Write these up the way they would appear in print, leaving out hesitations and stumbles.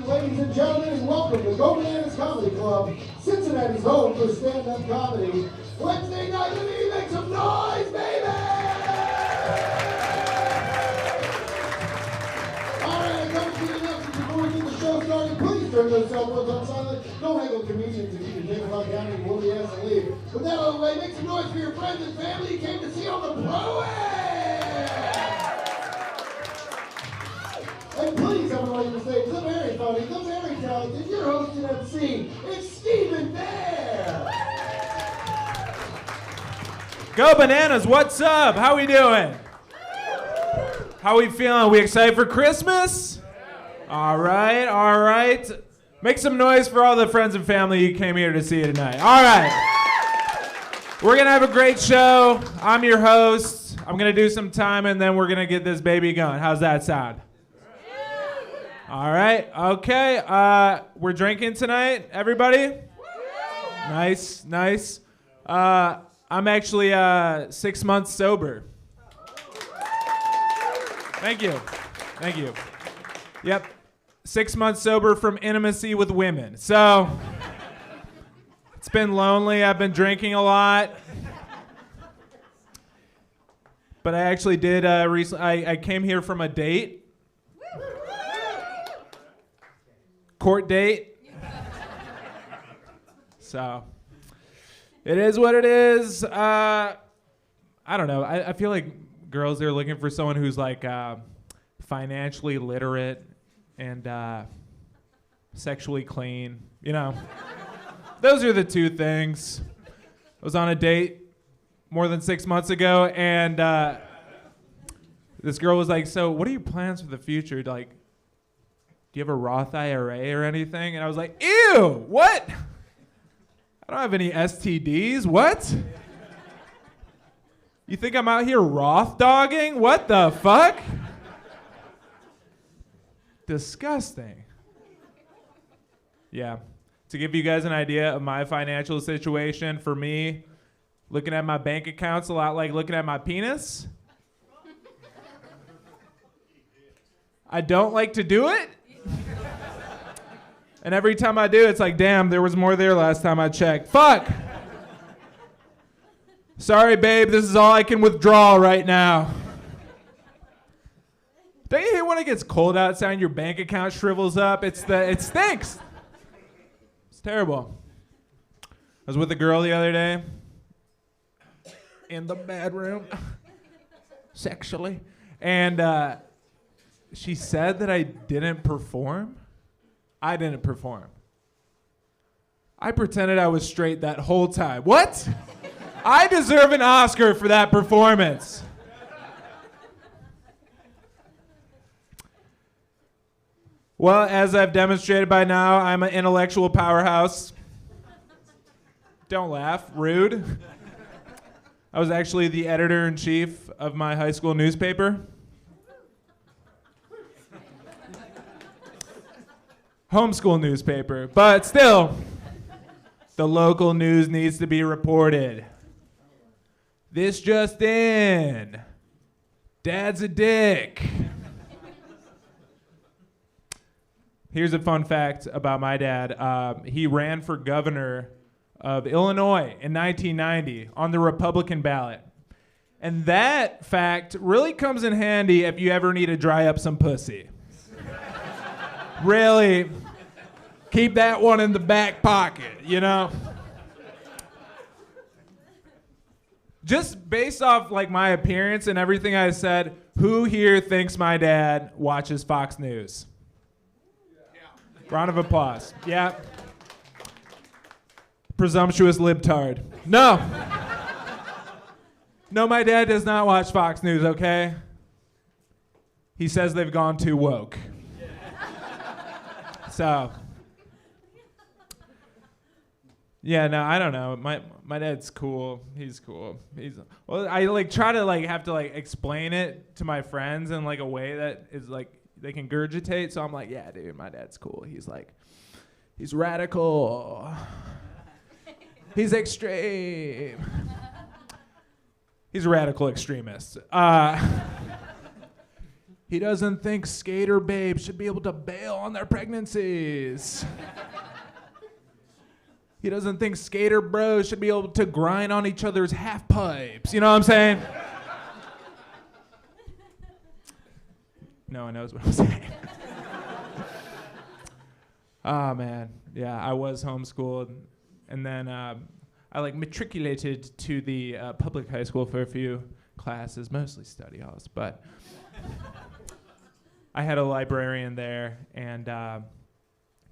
ladies and gentlemen, and welcome to Go Bananas Comedy Club, Cincinnati's home for stand-up comedy. Wednesday night, let me make some noise, baby! All right, I come to the announcements before we get the show started. Please turn those cell phones on silent. Don't haggle comedians if you can take a fuck down and we'll be asked to leave. With that out of the way, make some noise for your friends and family you came to see on the Pro-Am! And please, everybody on the stage, the very funny, the very talented, your host and MC, it's Stephen Bear! Go Bananas, what's up? How we doing? How we feeling? We excited for Christmas? All right. Make some noise for all the friends and family you came here to see tonight. All right. We're going to have a great show. I'm your host. I'm going to do some time, and then we're going to get this baby going. How's that sound? All right. Okay. We're drinking tonight, everybody? Nice. I'm actually 6 months sober. Thank you. Yep. 6 months sober from intimacy with women. So, it's been lonely. I've been drinking a lot. But I actually did recently, I came here from a date. Court date. So, it is what it is. I don't know. I feel like girls are looking for someone who's like financially literate and sexually clean. You know, those are the two things. I was on a date more than 6 months ago, and this girl was like, "So, what are your plans for the future? Like, do you have a Roth IRA or anything?" And I was like, "Ew, what? I don't have any STDs. What? You think I'm out here Roth dogging? What the fuck? Disgusting." Yeah. To give you guys an idea of my financial situation, for me, looking at my bank account's a lot like looking at my penis. I don't like to do it. And every time I do, it's like, damn, there was more there last time I checked. Fuck! Sorry, babe, this is all I can withdraw right now. Don't you hate when it gets cold outside and your bank account shrivels up? It stinks. It's terrible. I was with a girl the other day in the bedroom, sexually, and she said that I didn't perform. I didn't perform. I pretended I was straight that whole time. What? I deserve an Oscar for that performance. Well, as I've demonstrated by now, I'm an intellectual powerhouse. Don't laugh. Rude. I was actually the editor-in-chief of my high school newspaper. Homeschool newspaper, but still, the local news needs to be reported. This just in. Dad's a dick. Here's a fun fact about my dad. He ran for governor of Illinois in 1990 on the Republican ballot. And that fact really comes in handy if you ever need to dry up some pussy. Really, keep that one in the back pocket, you know? Just based off like my appearance and everything I said, who here thinks my dad watches Fox News? Yeah. Round of applause. Yeah. Presumptuous libtard. No. No, my dad does not watch Fox News, okay? He says they've gone too woke. So, yeah, no, I don't know. My dad's cool. He's cool. Well, I like try to like have to like explain it to my friends in like a way that is like they can gurgitate. So I'm like, yeah, dude, my dad's cool. He's like, he's radical. He's extreme. He's a radical extremist. He doesn't think skater babes should be able to bail on their pregnancies. He doesn't think skater bros should be able to grind on each other's half pipes. You know what I'm saying? No one knows what I'm saying. Oh, man. Yeah, I was homeschooled. And then I matriculated to the public high school for a few classes, mostly study halls. But I had a librarian there, and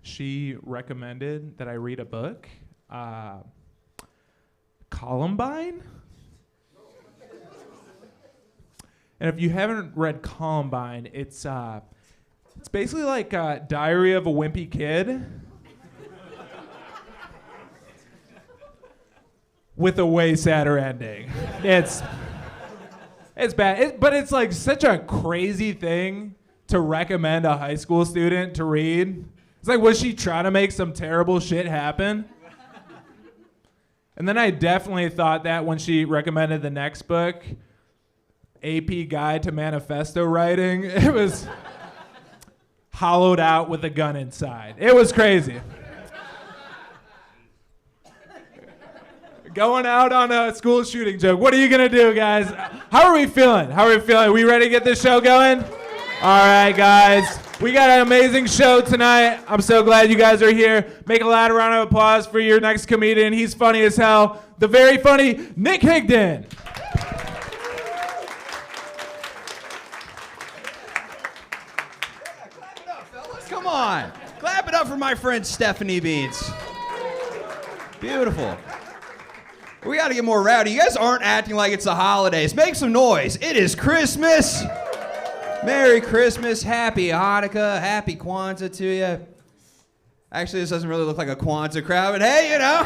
she recommended that I read a book, Columbine. And if you haven't read Columbine, it's basically like Diary of a Wimpy Kid with a way sadder ending. It's bad, but it's like such a crazy thing to recommend a high school student to read. It's like, was she trying to make some terrible shit happen? And then I definitely thought that when she recommended the next book, AP Guide to Manifesto Writing, it was hollowed out with a gun inside. It was crazy. Going out on a school shooting joke. What are you going to do, guys? How are we feeling? We ready to get this show going? All right, guys. We got an amazing show tonight. I'm so glad you guys are here. Make a loud round of applause for your next comedian. He's funny as hell. The very funny Nick Higdon. Clap it up, fellas. Come on. Clap it up for my friend Stephanie Beans. Beautiful. We got to get more rowdy. You guys aren't acting like it's the holidays. Make some noise. It is Christmas. Merry Christmas, Happy Hanukkah, Happy Kwanzaa to you. Actually, this doesn't really look like a Kwanzaa crowd, but hey, you know,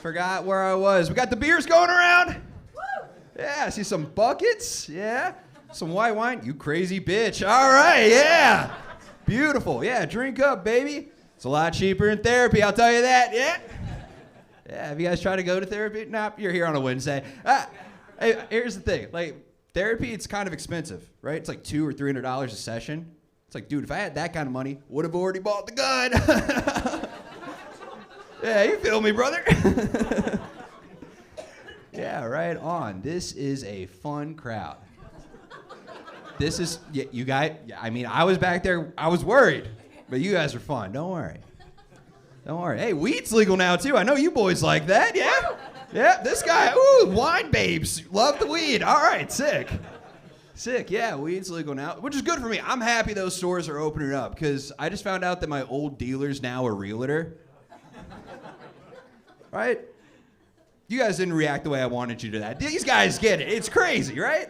forgot where I was. We got the beers going around. Yeah, I see some buckets. Yeah, some white wine. You crazy bitch. All right, yeah. Beautiful. Yeah, drink up, baby. It's a lot cheaper in therapy, I'll tell you that. Yeah. Yeah, have you guys tried to go to therapy? Nah, you're here on a Wednesday. Hey, here's the thing. Like, therapy, it's kind of expensive, right? It's like $200 or $300 a session. It's like, dude, if I had that kind of money, would have already bought the gun. Yeah, you feel me, brother? Yeah, right on. This is a fun crowd. This is, you guys, I mean, I was back there, I was worried, but you guys are fun. Don't worry. Don't worry. Hey, weed's legal now, too. I know you boys like that, yeah? Yeah, this guy, ooh, wine babes, love the weed. All right, sick. Sick, yeah, weed's legal now, which is good for me. I'm happy those stores are opening up because I just found out that my old dealer's now a realtor. Right? You guys didn't react the way I wanted you to that. These guys get it. It's crazy, right?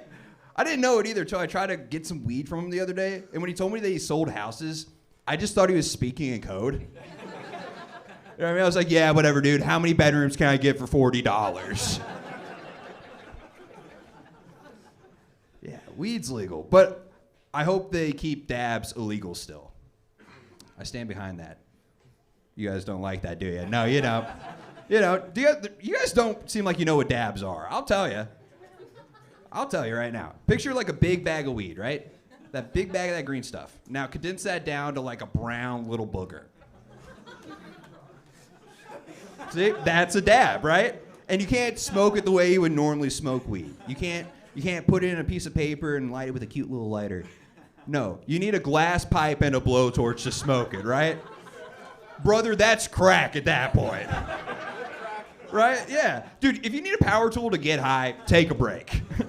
I didn't know it either until I tried to get some weed from him the other day, and when he told me that he sold houses, I just thought he was speaking in code. You know what I mean? I was like, yeah, whatever, dude. How many bedrooms can I get for $40? Yeah, weed's legal. But I hope they keep dabs illegal still. I stand behind that. You guys don't like that, do you? No, you don't. You know, you guys don't seem like you know what dabs are. I'll tell you. I'll tell you right now. Picture like a big bag of weed, right? That big bag of that green stuff. Now condense that down to like a brown little booger. See, that's a dab, right? And you can't smoke it the way you would normally smoke weed. You can't put it in a piece of paper and light it with a cute little lighter. No, you need a glass pipe and a blowtorch to smoke it, right? Brother, that's crack at that point. Right? Yeah. Dude, if you need a power tool to get high, take a break. You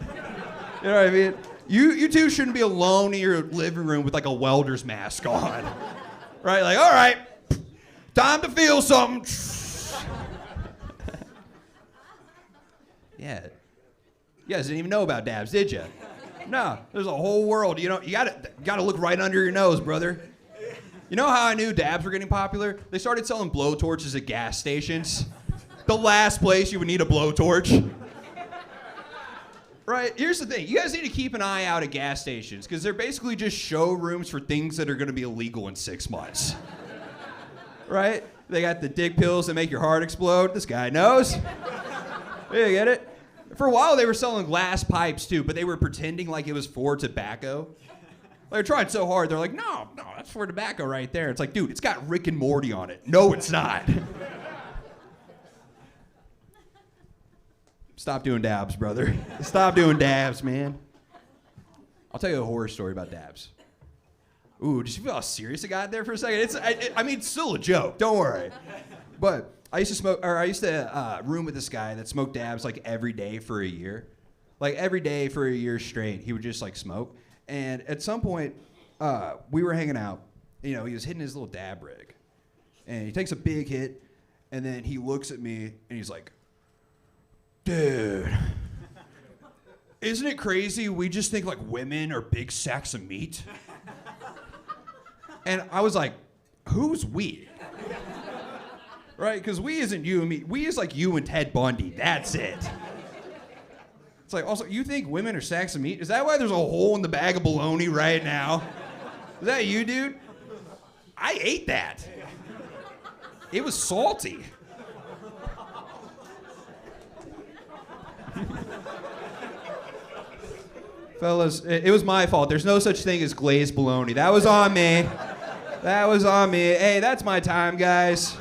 know what I mean? You two shouldn't be alone in your living room with like a welder's mask on. Right? Like, all right, time to feel something. Yeah. You guys didn't even know about dabs, did you? No, there's a whole world. You know, you gotta look right under your nose, brother. You know how I knew dabs were getting popular? They started selling blowtorches at gas stations. The last place you would need a blowtorch. Right? Here's the thing. You guys need to keep an eye out at gas stations because they're basically just showrooms for things that are going to be illegal in 6 months. Right? They got the dick pills that make your heart explode. This guy knows. Yeah, you get it? For a while, they were selling glass pipes, too, but they were pretending like it was for tobacco. They're trying so hard. They're like, no, that's for tobacco right there. It's like, dude, it's got Rick and Morty on it. No, it's not. Stop doing dabs, brother. Stop doing dabs, man. I'll tell you a horror story about dabs. Ooh, did you feel how serious it got there for a second? It's still a joke. Don't worry. But I used to room with this guy that smoked dabs like every day for a year. Like every day for a year straight, he would just like smoke. And at some point, we were hanging out. You know, he was hitting his little dab rig. And he takes a big hit, and then he looks at me, and he's like, dude, isn't it crazy we just think like women are big sacks of meat? And I was like, who's we? Right? Because we isn't you and me. We is like you and Ted Bundy. That's it. It's like, also, you think women are sacks of meat? Is that why there's a hole in the bag of bologna right now? Is that you, dude? I ate that. It was salty. Fellas, it was my fault. There's no such thing as glazed bologna. That was on me. That was on me. Hey, that's my time, guys.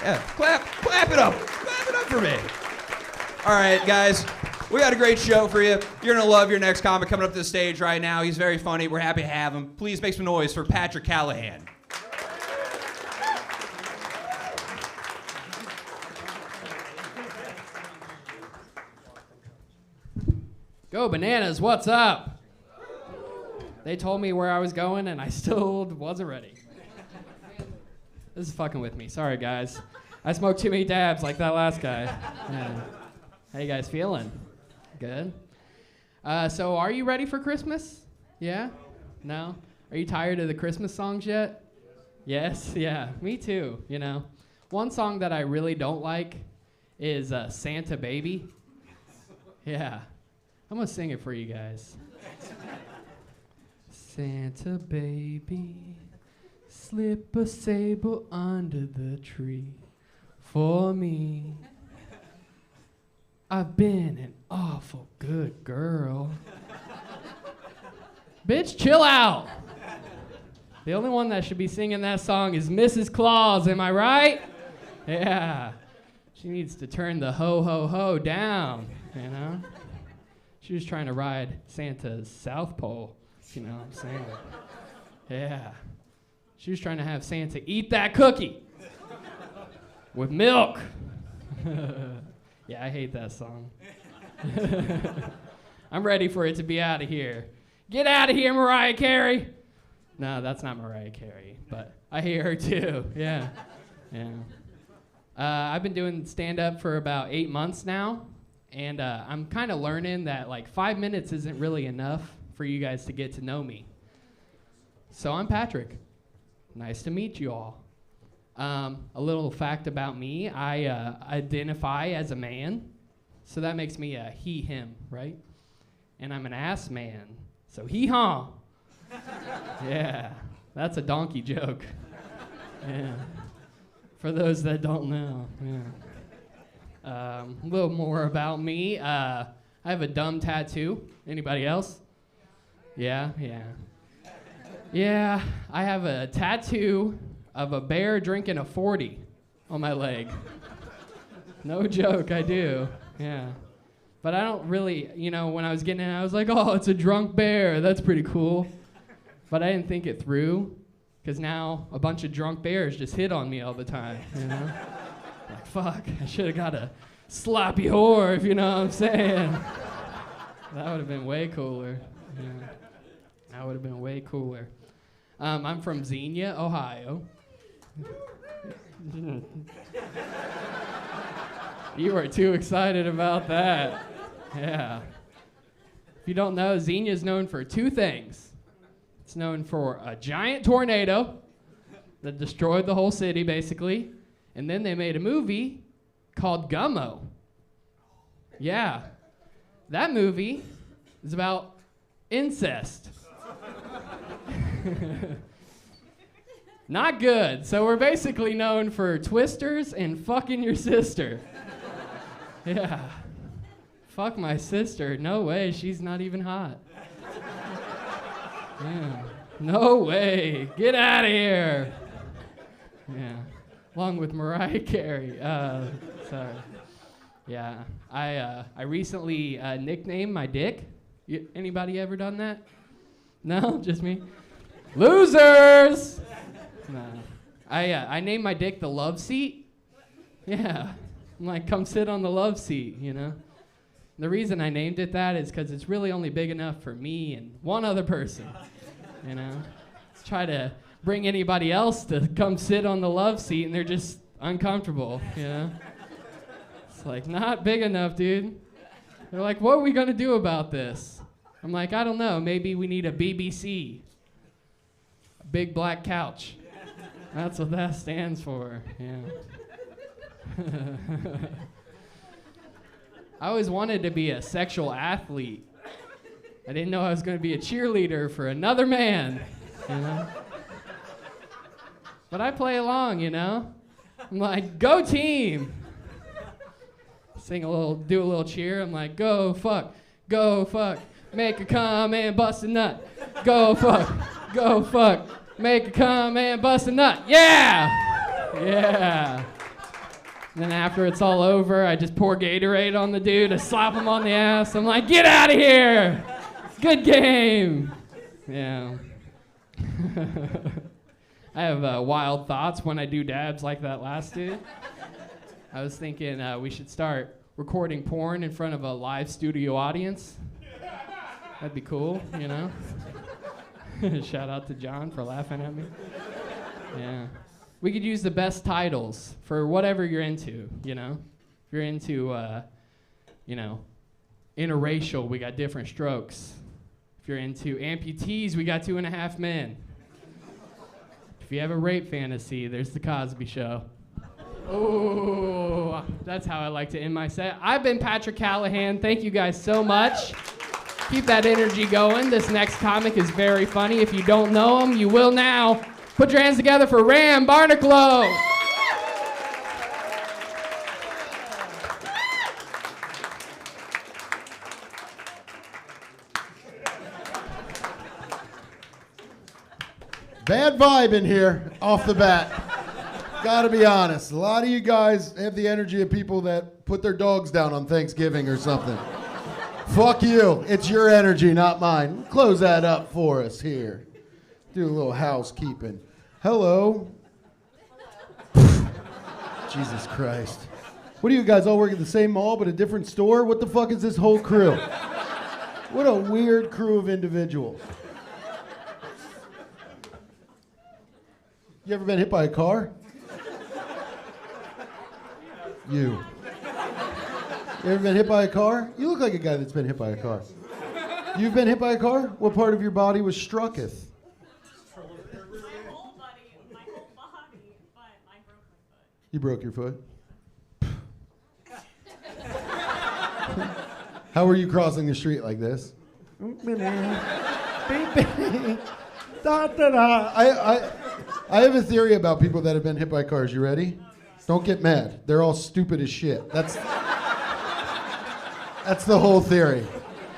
Yeah, clap it up. Clap it up for me. All right, guys, we got a great show for you. You're gonna love your next comic coming up to the stage right now. He's very funny. We're happy to have him. Please make some noise for Patrick Callahan. Go Bananas, what's up? They told me where I was going and I still wasn't ready. This is fucking with me. Sorry, guys. I smoked too many dabs like that last guy. Yeah. How you guys feeling? Good? So are you ready for Christmas? Yeah? No? Are you tired of the Christmas songs yet? Yes? Yeah, me too, you know. One song that I really don't like is Santa Baby. Yeah. I'm gonna sing it for you guys. Santa baby, slip a sable under the tree for me. I've been an awful good girl. Bitch, chill out. The only one that should be singing that song is Mrs. Claus, am I right? Yeah. She needs to turn the ho ho ho down, you know? She was trying to ride Santa's South Pole, if you know what I'm saying. Yeah. She was trying to have Santa eat that cookie with milk. Yeah, I hate that song. I'm ready for it to be out of here. Get out of here, Mariah Carey. No, that's not Mariah Carey, but I hate her too. Yeah. Yeah. I've been doing stand-up for about 8 months now. And I'm kind of learning that like 5 minutes isn't really enough for you guys to get to know me. So I'm Patrick. Nice to meet you all. A little fact about me, I identify as a man. So that makes me a he, him, right? And I'm an ass man. So hee-haw. Yeah, that's a donkey joke. Yeah. For those that don't know, yeah. A little more about me. I have a dumb tattoo. Anybody else? Yeah. Yeah, I have a tattoo of a bear drinking a 40 on my leg. No joke, I do. Yeah. But I don't really, when I was getting it, I was like, oh, it's a drunk bear. That's pretty cool. But I didn't think it through, because now a bunch of drunk bears just hit on me all the time, Like, fuck, I should have got a sloppy whore, if you know what I'm saying. That would have been way cooler. Yeah. That would have been way cooler. I'm from Xenia, Ohio. You are too excited about that. Yeah. If you don't know, Xenia is known for two things. It's known for a giant tornado that destroyed the whole city, basically. And then they made a movie called Gummo. Yeah. That movie is about incest. Not good. So we're basically known for twisters and fucking your sister. Yeah. Fuck my sister. No way. She's not even hot. Yeah. No way. Get out of here. Yeah. Along with Mariah Carey. Sorry. Yeah. I recently nicknamed my dick. Anybody ever done that? No? Just me? Losers! No. I named my dick the love seat. Yeah. I'm like, come sit on the love seat, you know? The reason I named it that is because it's really only big enough for me and one other person, you know? Let's try to bring anybody else to come sit on the love seat and they're just uncomfortable, you know? It's like, not big enough, dude. They're like, what are we gonna do about this? I'm like, I don't know, maybe we need a BBC, a big black couch. That's what that stands for, yeah. I always wanted to be a sexual athlete. I didn't know I was going to be a cheerleader for another man, you know? But I play along, you know? I'm like, go team! Do a little cheer. I'm like, go fuck, make her come and bust a nut. Go fuck, make her come and bust a nut. Yeah! Yeah. And then after it's all over, I just pour Gatorade on the dude, I slap him on the ass. I'm like, get out of here! Good game! Yeah. I have wild thoughts when I do dabs like that last dude. I was thinking we should start recording porn in front of a live studio audience. That'd be cool, you know? Shout out to John for laughing at me. Yeah. We could use the best titles for whatever you're into, you know? If you're into, interracial, we got Different Strokes. If you're into amputees, we got 2.5 Men. If you have a rape fantasy, there's The Cosby Show. Oh, that's how I like to end my set. I've been Patrick Callahan. Thank you guys so much. Keep that energy going. This next comic is very funny. If you don't know him, you will now. Put your hands together for Ram Barnacle. Bad vibe in here, off the bat. Gotta be honest. A lot of you guys have the energy of people that put their dogs down on Thanksgiving or something. Fuck you. It's your energy, not mine. Close that up for us here. Do a little housekeeping. Hello. Jesus Christ. What do you guys all work at the same mall but a different store? What the fuck is this whole crew? What a weird crew of individuals. You ever been hit by a car? You ever been hit by a car? You look like a guy that's been hit by a car. You've been hit by a car? What part of your body was strucketh? My whole body, but I broke my foot. You broke your foot? How were you crossing the street like this? I have a theory about people that have been hit by cars. You ready? Don't get mad. They're all stupid as shit. That's the whole theory.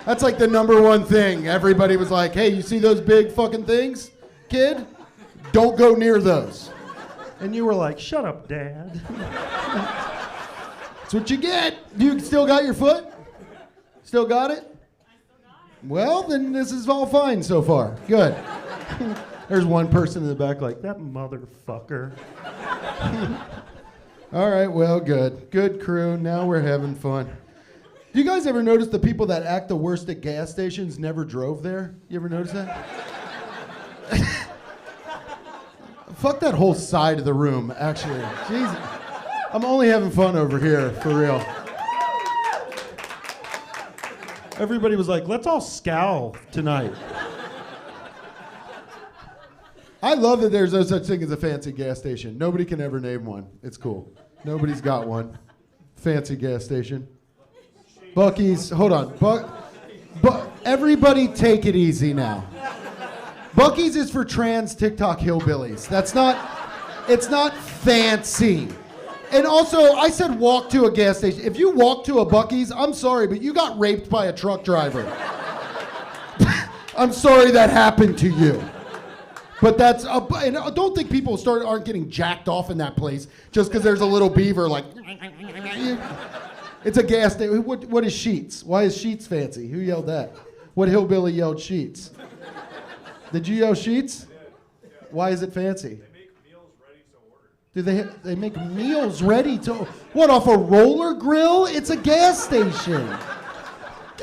That's like the number one thing. Everybody was like, hey, you see those big fucking things, kid? Don't go near those. And you were like, shut up, Dad. That's what you get. You still got your foot? Still got it? I still got it. Well, then this is all fine so far. Good. There's one person in the back like, that motherfucker. All right, well, good. Good crew. Now we're having fun. Do you guys ever notice the people that act the worst at gas stations never drove there? You ever notice that? Fuck that whole side of the room, actually. Jesus. I'm only having fun over here, for real. Everybody was like, let's all scowl tonight. I love that there's no such thing as a fancy gas station. Nobody can ever name one. It's cool. Nobody's got one. Fancy gas station. Buc-ee's, hold on. Everybody take it easy now. Buc-ee's is for trans TikTok hillbillies. It's not fancy. And also, I said walk to a gas station. If you walk to a Buc-ee's, I'm sorry, but you got raped by a truck driver. I'm sorry that happened to you. But that's, and I don't think people aren't getting jacked off in that place just because there's a little beaver like, it's a gas station. What is Sheets? Why is Sheets fancy? Who yelled that? What hillbilly yelled Sheets? Did you yell Sheets? Why is it fancy? They make meals ready to order. Do they make meals ready to, what, off a roller grill? It's a gas station.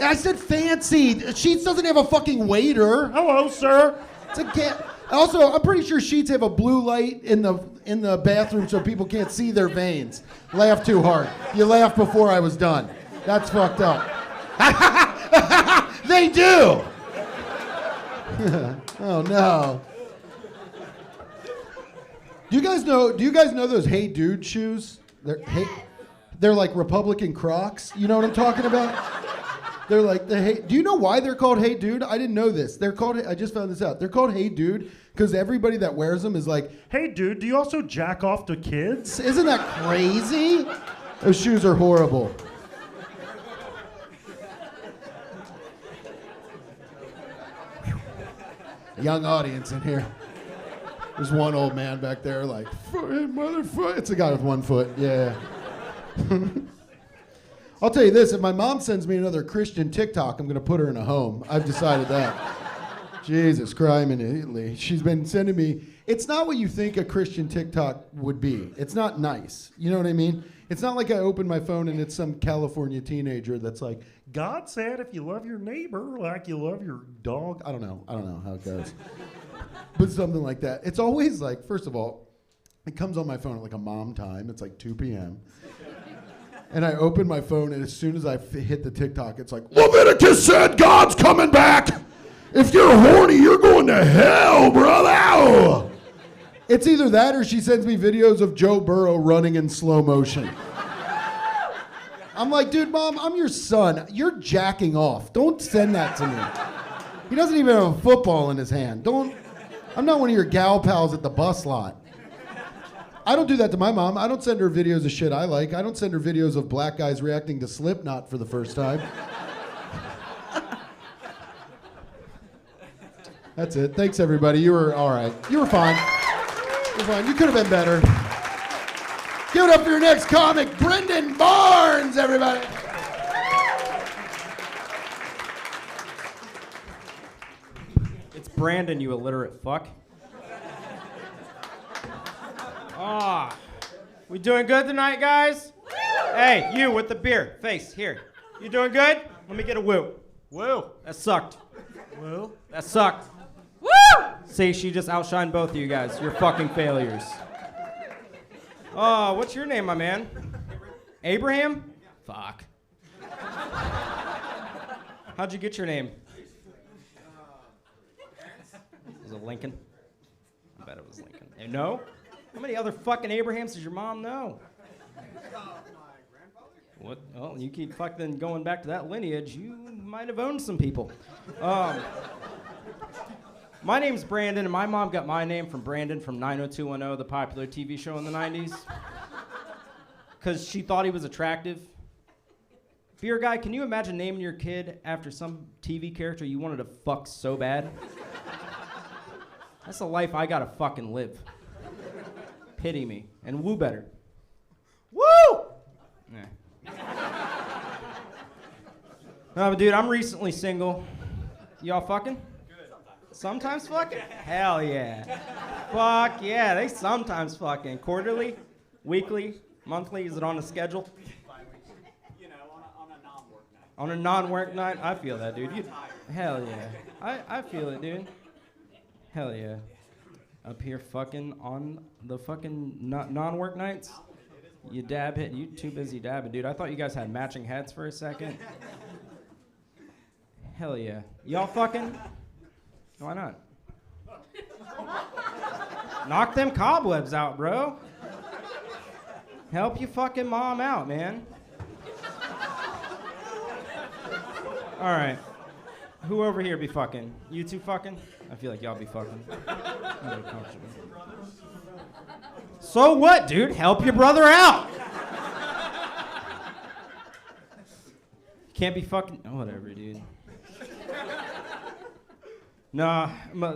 I said fancy. Sheets doesn't have a fucking waiter. Hello, sir. It's a gas. Also, I'm pretty sure Sheets have a blue light in the bathroom so people can't see their veins. Laugh too hard. You laughed before I was done. That's fucked up. They do. Oh no. Do you guys know those Hey Dude shoes? They're like Republican Crocs. You know what I'm talking about? They're like do you know why they're called Hey Dude? I didn't know this. I just found this out. They're called Hey Dude because everybody that wears them is like, hey dude, do you also jack off to kids? Isn't that crazy? Those shoes are horrible. Young audience in here. There's one old man back there like, motherfucker. It's a guy with 1 foot, yeah. I'll tell you this, if my mom sends me another Christian TikTok, I'm gonna put her in a home. I've decided that. Jesus Christ, she's been sending me, it's not what you think a Christian TikTok would be. It's not nice, you know what I mean? It's not like I open my phone and it's some California teenager that's like, God said if you love your neighbor like you love your dog. I don't know how it goes. But something like that. It's always like, first of all, it comes on my phone at like a mom time. It's like 2 p.m. And I open my phone, and as soon as I hit the TikTok, it's like, Leviticus said God's coming back. If you're horny, you're going to hell, brother. It's either that or she sends me videos of Joe Burrow running in slow motion. I'm like, dude, Mom, I'm your son. You're jacking off. Don't send that to me. He doesn't even have a football in his hand. I'm not one of your gal pals at the bus lot. I don't do that to my mom. I don't send her videos of shit I like. I don't send her videos of black guys reacting to Slipknot for the first time. That's it. Thanks, everybody. You were all right. You were fine. You're fine. You could have been better. Give it up for your next comic, Brendan Barnes, everybody. It's Brandon, you illiterate fuck. Ah, we doing good tonight, guys? Hey, you with the beer face, here. You doing good? Let me get a woo. Woo. That sucked. Woo. That sucked. Woo! See, she just outshined both of you guys. You're fucking failures. Oh, what's your name, my man? Abraham? Fuck. How'd you get your name? Was it Lincoln? I bet it was Lincoln. Hey, no? How many other fucking Abrahams does your mom know? My grandfather? What? Well, you keep fucking going back to that lineage, you might have owned some people. My name's Brandon, and my mom got my name from Brandon from 90210, the popular TV show in the 90s. Because she thought he was attractive. Beer guy, can you imagine naming your kid after some TV character you wanted to fuck so bad? That's the life I gotta fucking live. Pity me. And woo better. Woo! Yeah. No, but dude, I'm recently single. Y'all fucking? Sometimes fucking? Hell yeah. Fuck yeah, they sometimes fucking. Quarterly? Weekly? Monthly? Is it on a schedule? You know, on a non-work night. On a non-work night? I feel that, dude. Hell yeah. I feel it, dude. Hell yeah. Up here fucking on the fucking non-work nights? You dab hit. You too busy dabbing, dude. I thought you guys had matching hats for a second. Hell yeah. Y'all fucking? Why not? Knock them cobwebs out, bro. Help your fucking mom out, man. All right. Who over here be fucking? You two fucking? I feel like y'all be fucking. So what, dude? Help your brother out. Can't be fucking. Oh, whatever, dude. Nah,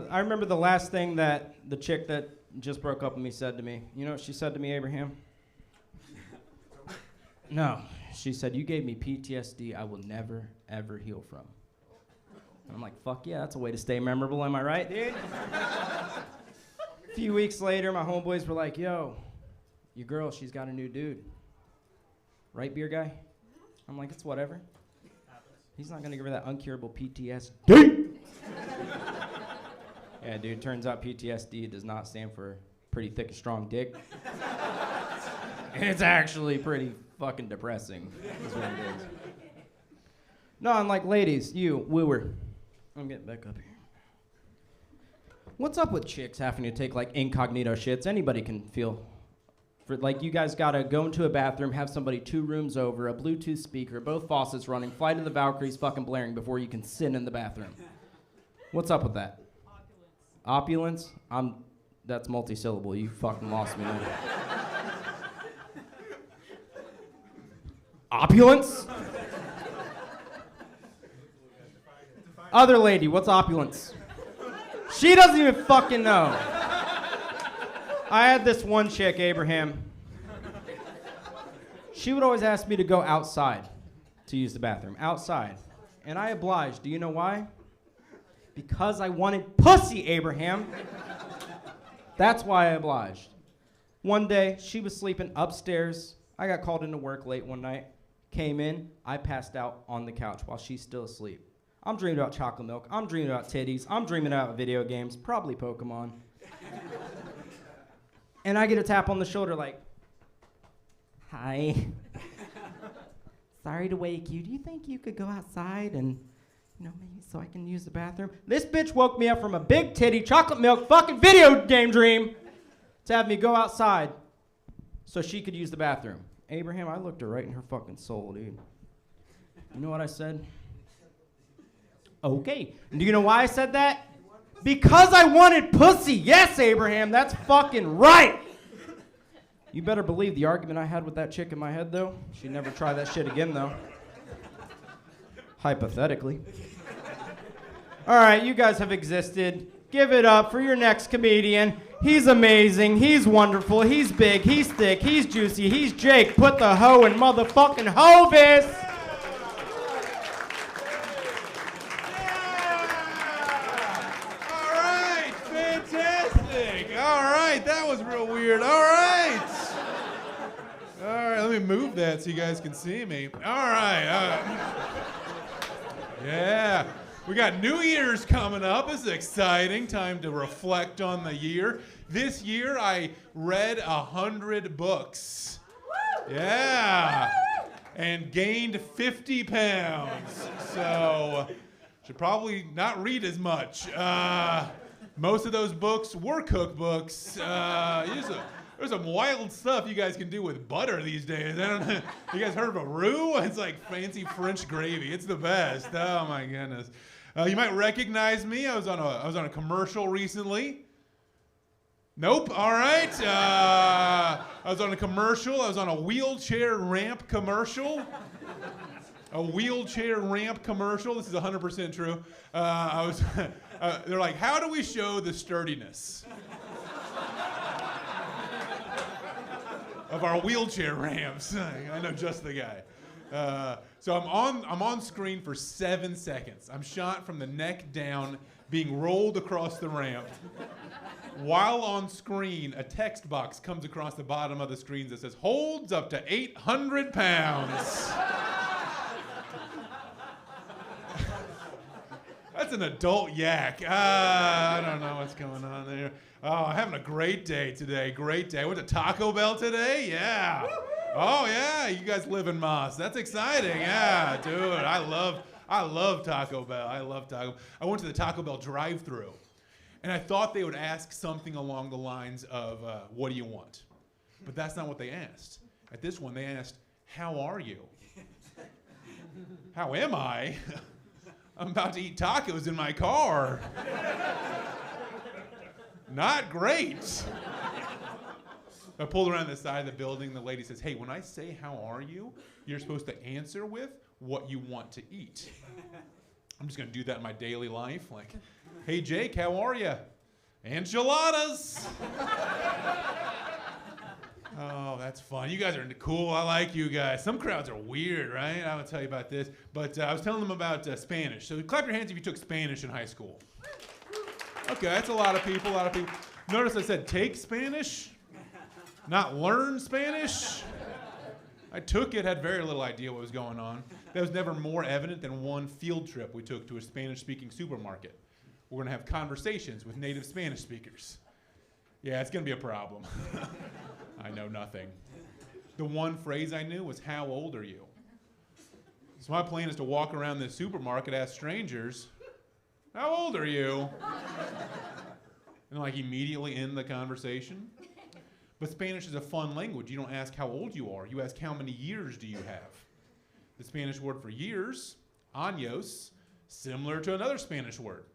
I remember the last thing that the chick that just broke up with me said to me. You know what she said to me, Abraham? No. She said, "You gave me PTSD I will never, ever heal from." And I'm like, fuck yeah, that's a way to stay memorable, am I right, dude? A few weeks later, my homeboys were like, "Yo, your girl, she's got a new dude." Right, beer guy? I'm like, it's whatever. He's not gonna give her that uncurable PTSD. Yeah, dude, turns out PTSD does not stand for pretty thick and strong dick. It's actually pretty fucking depressing, is what it is. No, I'm like, ladies, you, wooer. I'm getting back up here. What's up with chicks having to take like incognito shits? Anybody can feel. For like, you guys gotta go into a bathroom, have somebody 2 rooms over, a Bluetooth speaker, both faucets running, Flight of the Valkyries fucking blaring before you can sit in the bathroom. What's up with that? Opulence? That's multi-syllable. You fucking lost me now. Opulence? Other lady, what's opulence? She doesn't even fucking know. I had this one chick, Abraham. She would always ask me to go outside to use the bathroom. Outside. And I obliged. Do you know why? Because I wanted pussy, Abraham. That's why I obliged. One day, she was sleeping upstairs. I got called into work late one night. Came in, I passed out on the couch while she's still asleep. I'm dreaming about chocolate milk. I'm dreaming about titties. I'm dreaming about video games, probably Pokemon. And I get a tap on the shoulder like, "Hi. Sorry to wake you. Do you think you could go outside and, maybe so I can use the bathroom?" This bitch woke me up from a big titty, chocolate milk, fucking video game dream to have me go outside so she could use the bathroom. Abraham, I looked her right in her fucking soul, dude. You know what I said? Okay. And do you know why I said that? Because I wanted pussy. Yes, Abraham, that's fucking right. You better believe the argument I had with that chick in my head, though. She'd never try that shit again, though. Hypothetically. All right, you guys have existed. Give it up for your next comedian. He's amazing. He's wonderful. He's big. He's thick. He's juicy. He's Jake. Put the hoe in motherfucking Hovis. All right, fantastic. All right, that was real weird. All right. All right, let me move that so you guys can see me. All right. Yeah. We got New Year's coming up. This is exciting. Time to reflect on the year. This year, I read 100 books. Yeah. And gained 50 pounds. So, should probably not read as much. Most of those books were cookbooks. There's some wild stuff you guys can do with butter these days. I don't know. You guys heard of a roux? It's like fancy French gravy. It's the best. Oh my goodness. You might recognize me. I was on a commercial recently. Nope. All right. I was on a commercial. I was on a wheelchair ramp commercial. A wheelchair ramp commercial. This is 100% true. They're like, how do we show the sturdiness of our wheelchair ramps? I know just the guy. So I'm on screen for 7 seconds. I'm shot from the neck down, being rolled across the ramp. While on screen, a text box comes across the bottom of the screen that says, "Holds up to 800 pounds." That's an adult yak. I don't know what's going on there. Oh, I'm having a great day today. Great day. I went to Taco Bell today. Yeah. Oh yeah, you guys live in Moss. That's exciting. Yeah, dude. I love Taco Bell. I love Taco Bell. I went to the Taco Bell drive-thru, and I thought they would ask something along the lines of, "What do you want?" But that's not what they asked. At this one, they asked, "How are you?" How am I? I'm about to eat tacos in my car. Not great. I pulled around the side of the building. The lady says, "Hey, when I say how are you, you're supposed to answer with what you want to eat." I'm just gonna do that in my daily life. Like, hey Jake, how are you? Enchiladas. Oh, that's fun. You guys are cool. I like you guys. Some crowds are weird, right? I will tell you about this. But I was telling them about Spanish. So clap your hands if you took Spanish in high school. Okay, that's a lot of people, Notice I said take Spanish, not learn Spanish. I took it, had very little idea what was going on. That was never more evident than one field trip we took to a Spanish-speaking supermarket. We're gonna have conversations with native Spanish speakers. Yeah, it's gonna be a problem. I know nothing. The one phrase I knew was, how old are you? So my plan is to walk around this supermarket, ask strangers, how old are you? And like immediately end the conversation. But Spanish is a fun language. You don't ask how old you are. You ask how many years do you have. The Spanish word for years, años, similar to another Spanish word,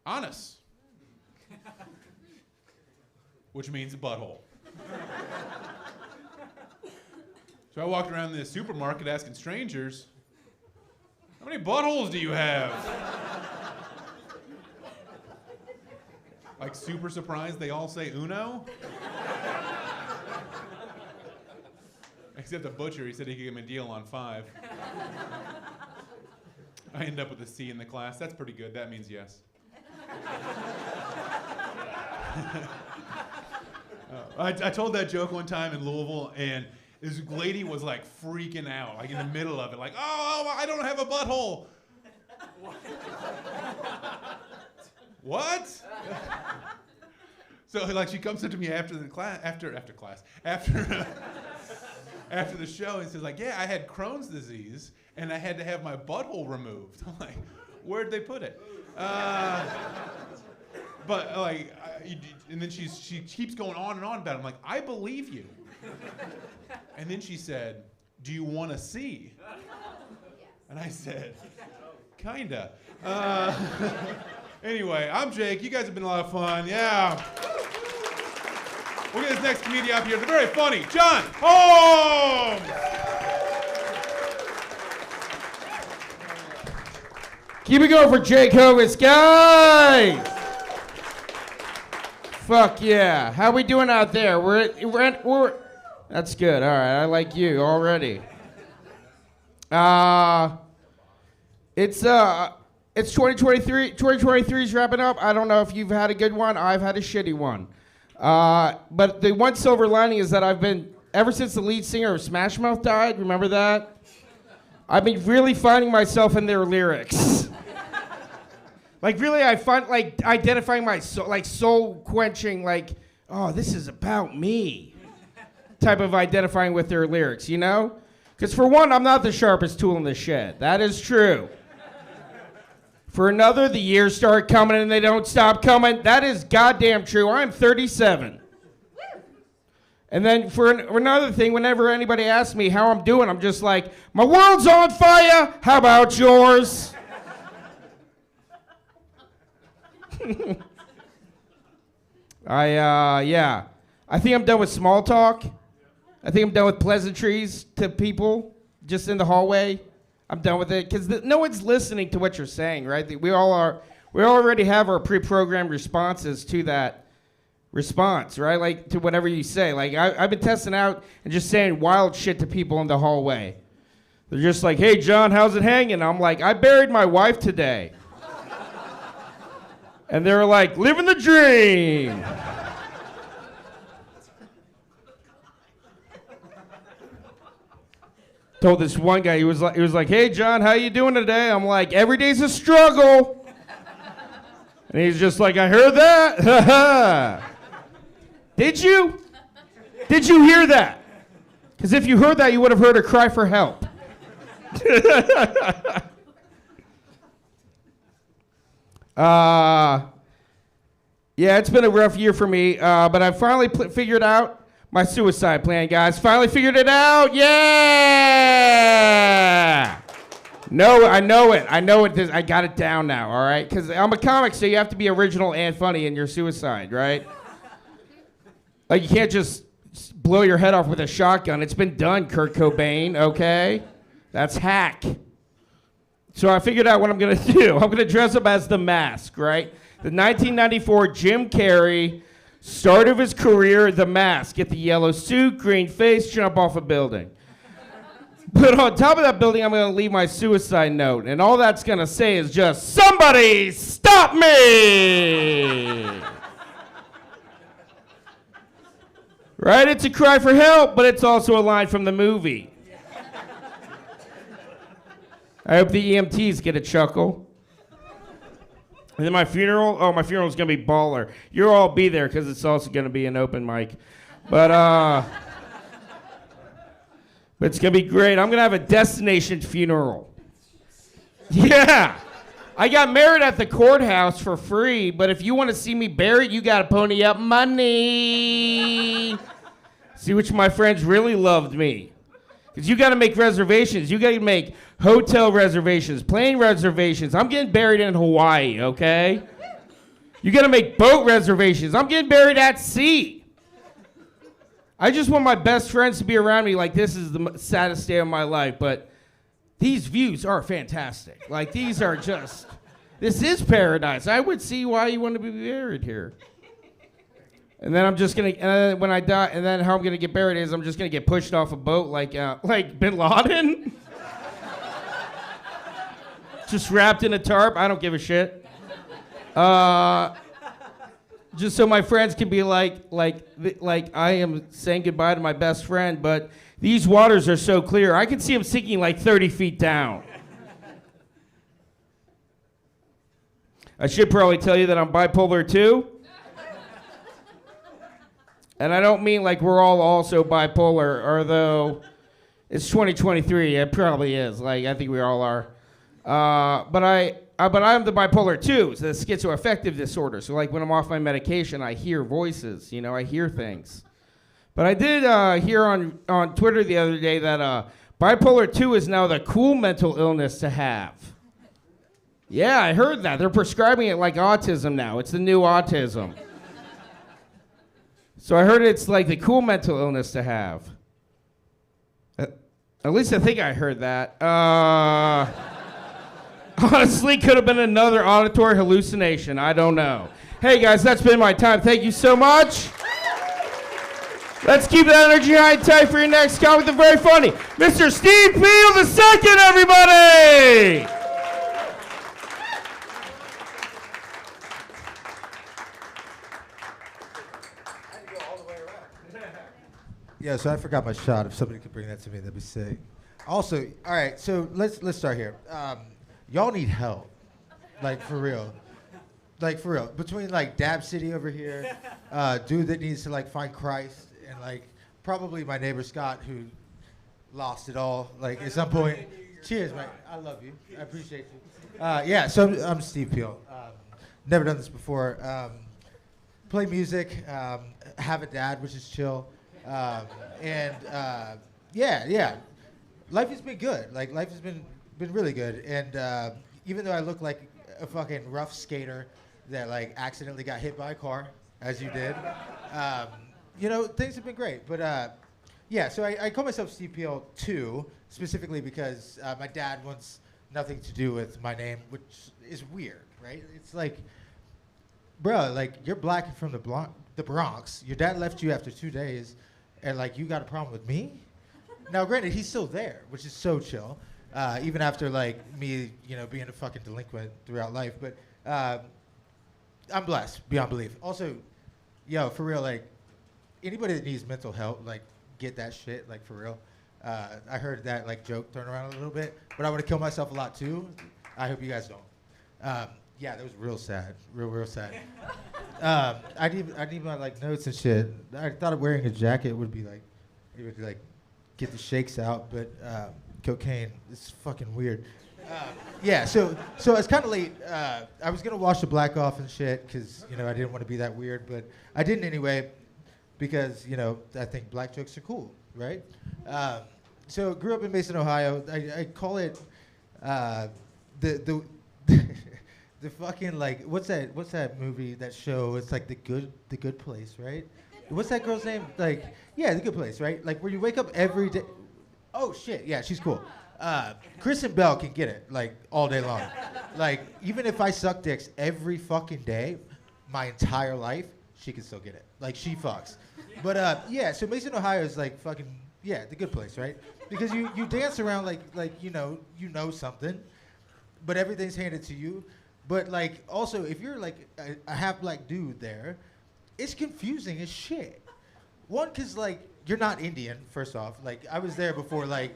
años, which means butthole. So I walked around this supermarket asking strangers, how many buttholes do you have? Like super surprised they all say uno? Except the butcher, he said he could give me a deal on 5. I end up with a C in the class. That's pretty good. That means yes. I told that joke one time in Louisville, and this lady was like freaking out, like in the middle of it, like, oh, I don't have a butthole. What? So like she comes up to me after the class, after the show, and says like, yeah, I had Crohn's disease and I had to have my butthole removed. I'm like, where'd they put it? But like, and then she keeps going on and on about it. I'm like, I believe you. And then she said, do you want to see? And I said, kinda. Anyway, I'm Jake. You guys have been a lot of fun. Yeah. We'll get this next comedian up here. The very funny John Holmes. Keep it going for Jake Hovis, guys. Fuck yeah. How we doing out there? We're that's good. All right. I like you already. It's 2023. 2023 is wrapping up. I don't know if you've had a good one. I've had a shitty one. But the one silver lining is that I've been, ever since the lead singer of Smash Mouth died, remember that? I've been really finding myself in their lyrics. Like really, I find like identifying my soul, like soul quenching, like, oh, this is about me. Type of identifying with their lyrics, you know? Because for one, I'm not the sharpest tool in the shed. That is true. For another, the years start coming and they don't stop coming. That is goddamn true. I'm 37. And then for another thing, whenever anybody asks me how I'm doing, I'm just like, my world's on fire. How about yours? Yeah. I think I'm done with small talk. I think I'm done with pleasantries to people just in the hallway. I'm done with it because no one's listening to what you're saying, right? We already have our pre-programmed responses to that response, right? Like to whatever you say. Like I've been testing out and just saying wild shit to people in the hallway. They're just like, hey, John, how's it hanging? I'm like, I buried my wife today. And they're like, living the dream. Told this one guy, he was like, hey, John, how you doing today? I'm like, every day's a struggle. And he's just like, I heard that. Did you? Did you hear that? Because if you heard that, you would have heard her cry for help. Yeah, it's been a rough year for me, but I finally figured out my suicide plan, guys. Finally figured it out. Yeah! No, I know it. I got it down now, all right? Because I'm a comic, so you have to be original and funny in your suicide, right? Like, you can't just blow your head off with a shotgun. It's been done, Kurt Cobain, okay? That's hack. So I figured out what I'm going to do. I'm going to dress up as The Mask, right? The 1994 Jim Carrey, start of his career, The Mask. Get the yellow suit, green face, jump off a building. But on top of that building, I'm going to leave my suicide note. And all that's going to say is just, somebody stop me! Right? It's a cry for help, but it's also a line from the movie. I hope the EMTs get a chuckle. And then my funeral, my funeral's going to be baller. You'll all be there because it's also going to be an open mic. But it's going to be great. I'm going to have a destination funeral. Yeah. I got married at the courthouse for free, but if you want to see me buried, you got to pony up money. See which my friends really loved me. Because you got to make reservations. You got to make hotel reservations, plane reservations. I'm getting buried in Hawaii, okay? You got to make boat reservations. I'm getting buried at sea. I just want my best friends to be around me like this is the saddest day of my life, but these views are fantastic. Like, these are just, this is paradise. I would see why you want to be buried here. And then I'm just going to, and then when I die, and then how I'm going to get buried is I'm just going to get pushed off a boat like Bin Laden. Just wrapped in a tarp. I don't give a shit. Just so my friends can be like I am saying goodbye to my best friend, but these waters are so clear. I can see him sinking like 30 feet down. I should probably tell you that I'm bipolar too. And I don't mean like we're all also bipolar, although it's 2023. It probably is. Like, I think we all are. But I'm the bipolar too. It's the schizoaffective disorder. So like when I'm off my medication, I hear voices. You know, I hear things. But I did hear on Twitter the other day that bipolar 2 is now the cool mental illness to have. Yeah, I heard that. They're prescribing it like autism now. It's the new autism. So I heard it's like the cool mental illness to have. At least I think I heard that. Honestly, could have been another auditory hallucination. I don't know. Hey guys, that's been my time. Thank you so much. Let's keep that energy high and tight for your next comic. The very funny, Mr. Steve Peel II, everybody! Yeah, so I forgot my shot. If somebody could bring that to me, that'd be sick. Also, all right, so let's start here. Y'all need help, like for real. Like for real. Between like Dab City over here, dude that needs to like find Christ, and like probably my neighbor Scott who lost it all. Like at some point. Cheers, man. I love you. I appreciate you. Yeah, so I'm Steve Peel. Never done this before. Play music. Have a dad, which is chill. Yeah. Life has been good. Like life has been really good. And even though I look like a fucking rough skater that like accidentally got hit by a car, as you did, you know, things have been great. But yeah, so I call myself Steve Peel II, specifically because my dad wants nothing to do with my name, which is weird, right? It's like, bro, like you're black from the Bronx. Your dad left you after 2 days, and like you got a problem with me? Now, granted, he's still there, which is so chill, even after like me, you know, being a fucking delinquent throughout life. But I'm blessed beyond belief. Also, yo, for real, like anybody that needs mental help, like get that shit, like for real. I heard that like joke thrown around a little bit, but I want to kill myself a lot too. I hope you guys don't. Yeah, that was real sad, real sad. I need my like notes and shit. I thought of wearing a jacket would be like, it would like get the shakes out, but cocaine is fucking weird. Yeah, so it's kind of late. I was gonna wash the black off and shit because you know I didn't want to be that weird, but I didn't anyway because you know I think black jokes are cool, right? So grew up in Mason, Ohio. I call it the the fucking like what's that movie, that show? It's like the good place, right? What's that girl's name? Like, yeah, The Good Place, right? Like where you wake up every day. Oh shit, yeah, she's cool. Kristen Bell can get it, like, all day long. Like, even if I suck dicks every fucking day, my entire life, she can still get it. Like, she fucks. But, yeah, so Mason, Ohio is, like, fucking, yeah, the good place, right? Because you dance around like you know something, but everything's handed to you. But, like, also, if you're, like, a half-black dude there, it's confusing as shit. One, because, like, you're not Indian, first off. Like, I was there before, like,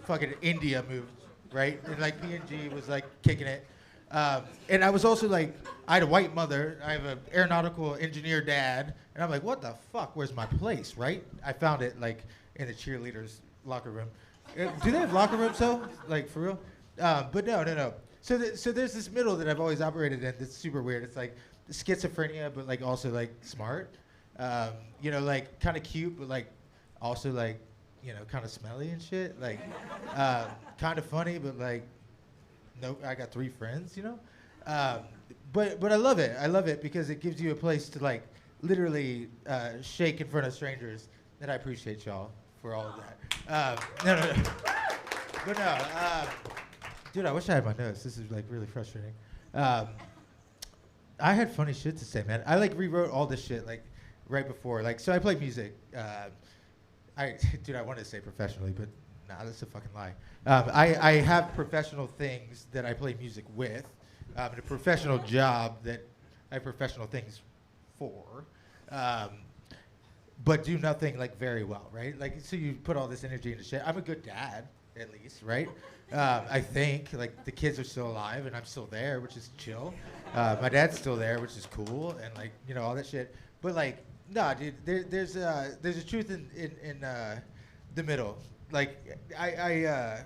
fucking India moved, right? And, like, PNG was, like, kicking it. And I was also, like, I had a white mother. I have an aeronautical engineer dad. And I'm like, what the fuck? Where's my place, right? I found it, like, in the cheerleaders' locker room. Do they have locker rooms, though? Like, for real? But no. So there's this middle that I've always operated in that's super weird. It's, like, schizophrenia, but, like, also, like, smart. Like, kind of cute, but, like, also, like, kind of smelly and shit. Like, kind of funny, but, like, no, I got 3 friends, But I love it. I love it because it gives you a place to, like, literally shake in front of strangers. And I appreciate y'all for all of that. No. But no, dude, I wish I had my notes. This is, like, really frustrating. I had funny shit to say, man. I, like, rewrote all this shit, like, right before. Like, so I play music. I wanted to say professionally, but nah, that's a fucking lie. I have professional things that I play music with, and a professional job that I have professional things for, but do nothing, like, very well, right? Like, so you put all this energy into shit. I'm a good dad, at least, right? I think, like, the kids are still alive, and I'm still there, which is chill. My dad's still there, which is cool, and, like, all that shit. But, like, nah, dude, there's a truth in the middle. Like, I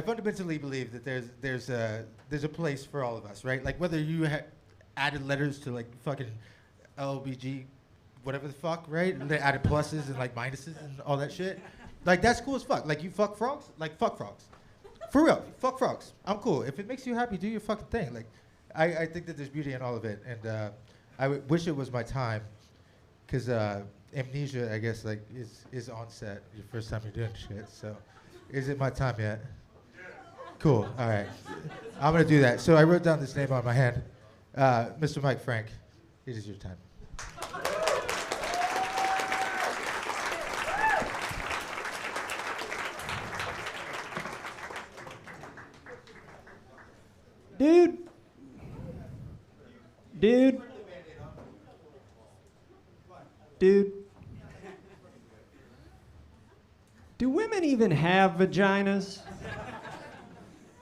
fundamentally believe that there's a place for all of us, right? Like, whether you added letters to, like, fucking LBG, whatever the fuck, right? And they added pluses and, like, minuses and all that shit. Like, that's cool as fuck. Like, you fuck frogs? Like, fuck frogs. For real, fuck frogs. I'm cool. If it makes you happy, do your fucking thing. Like, I think that there's beauty in all of it, and I wish it was my time, because amnesia, I guess, like, is on set your first time you're doing shit. So, is it my time yet? Cool. All right. I'm gonna do that. So I wrote down this name on my hand, Mr. Mike Frank. It is your time. Dude. Do women even have vaginas?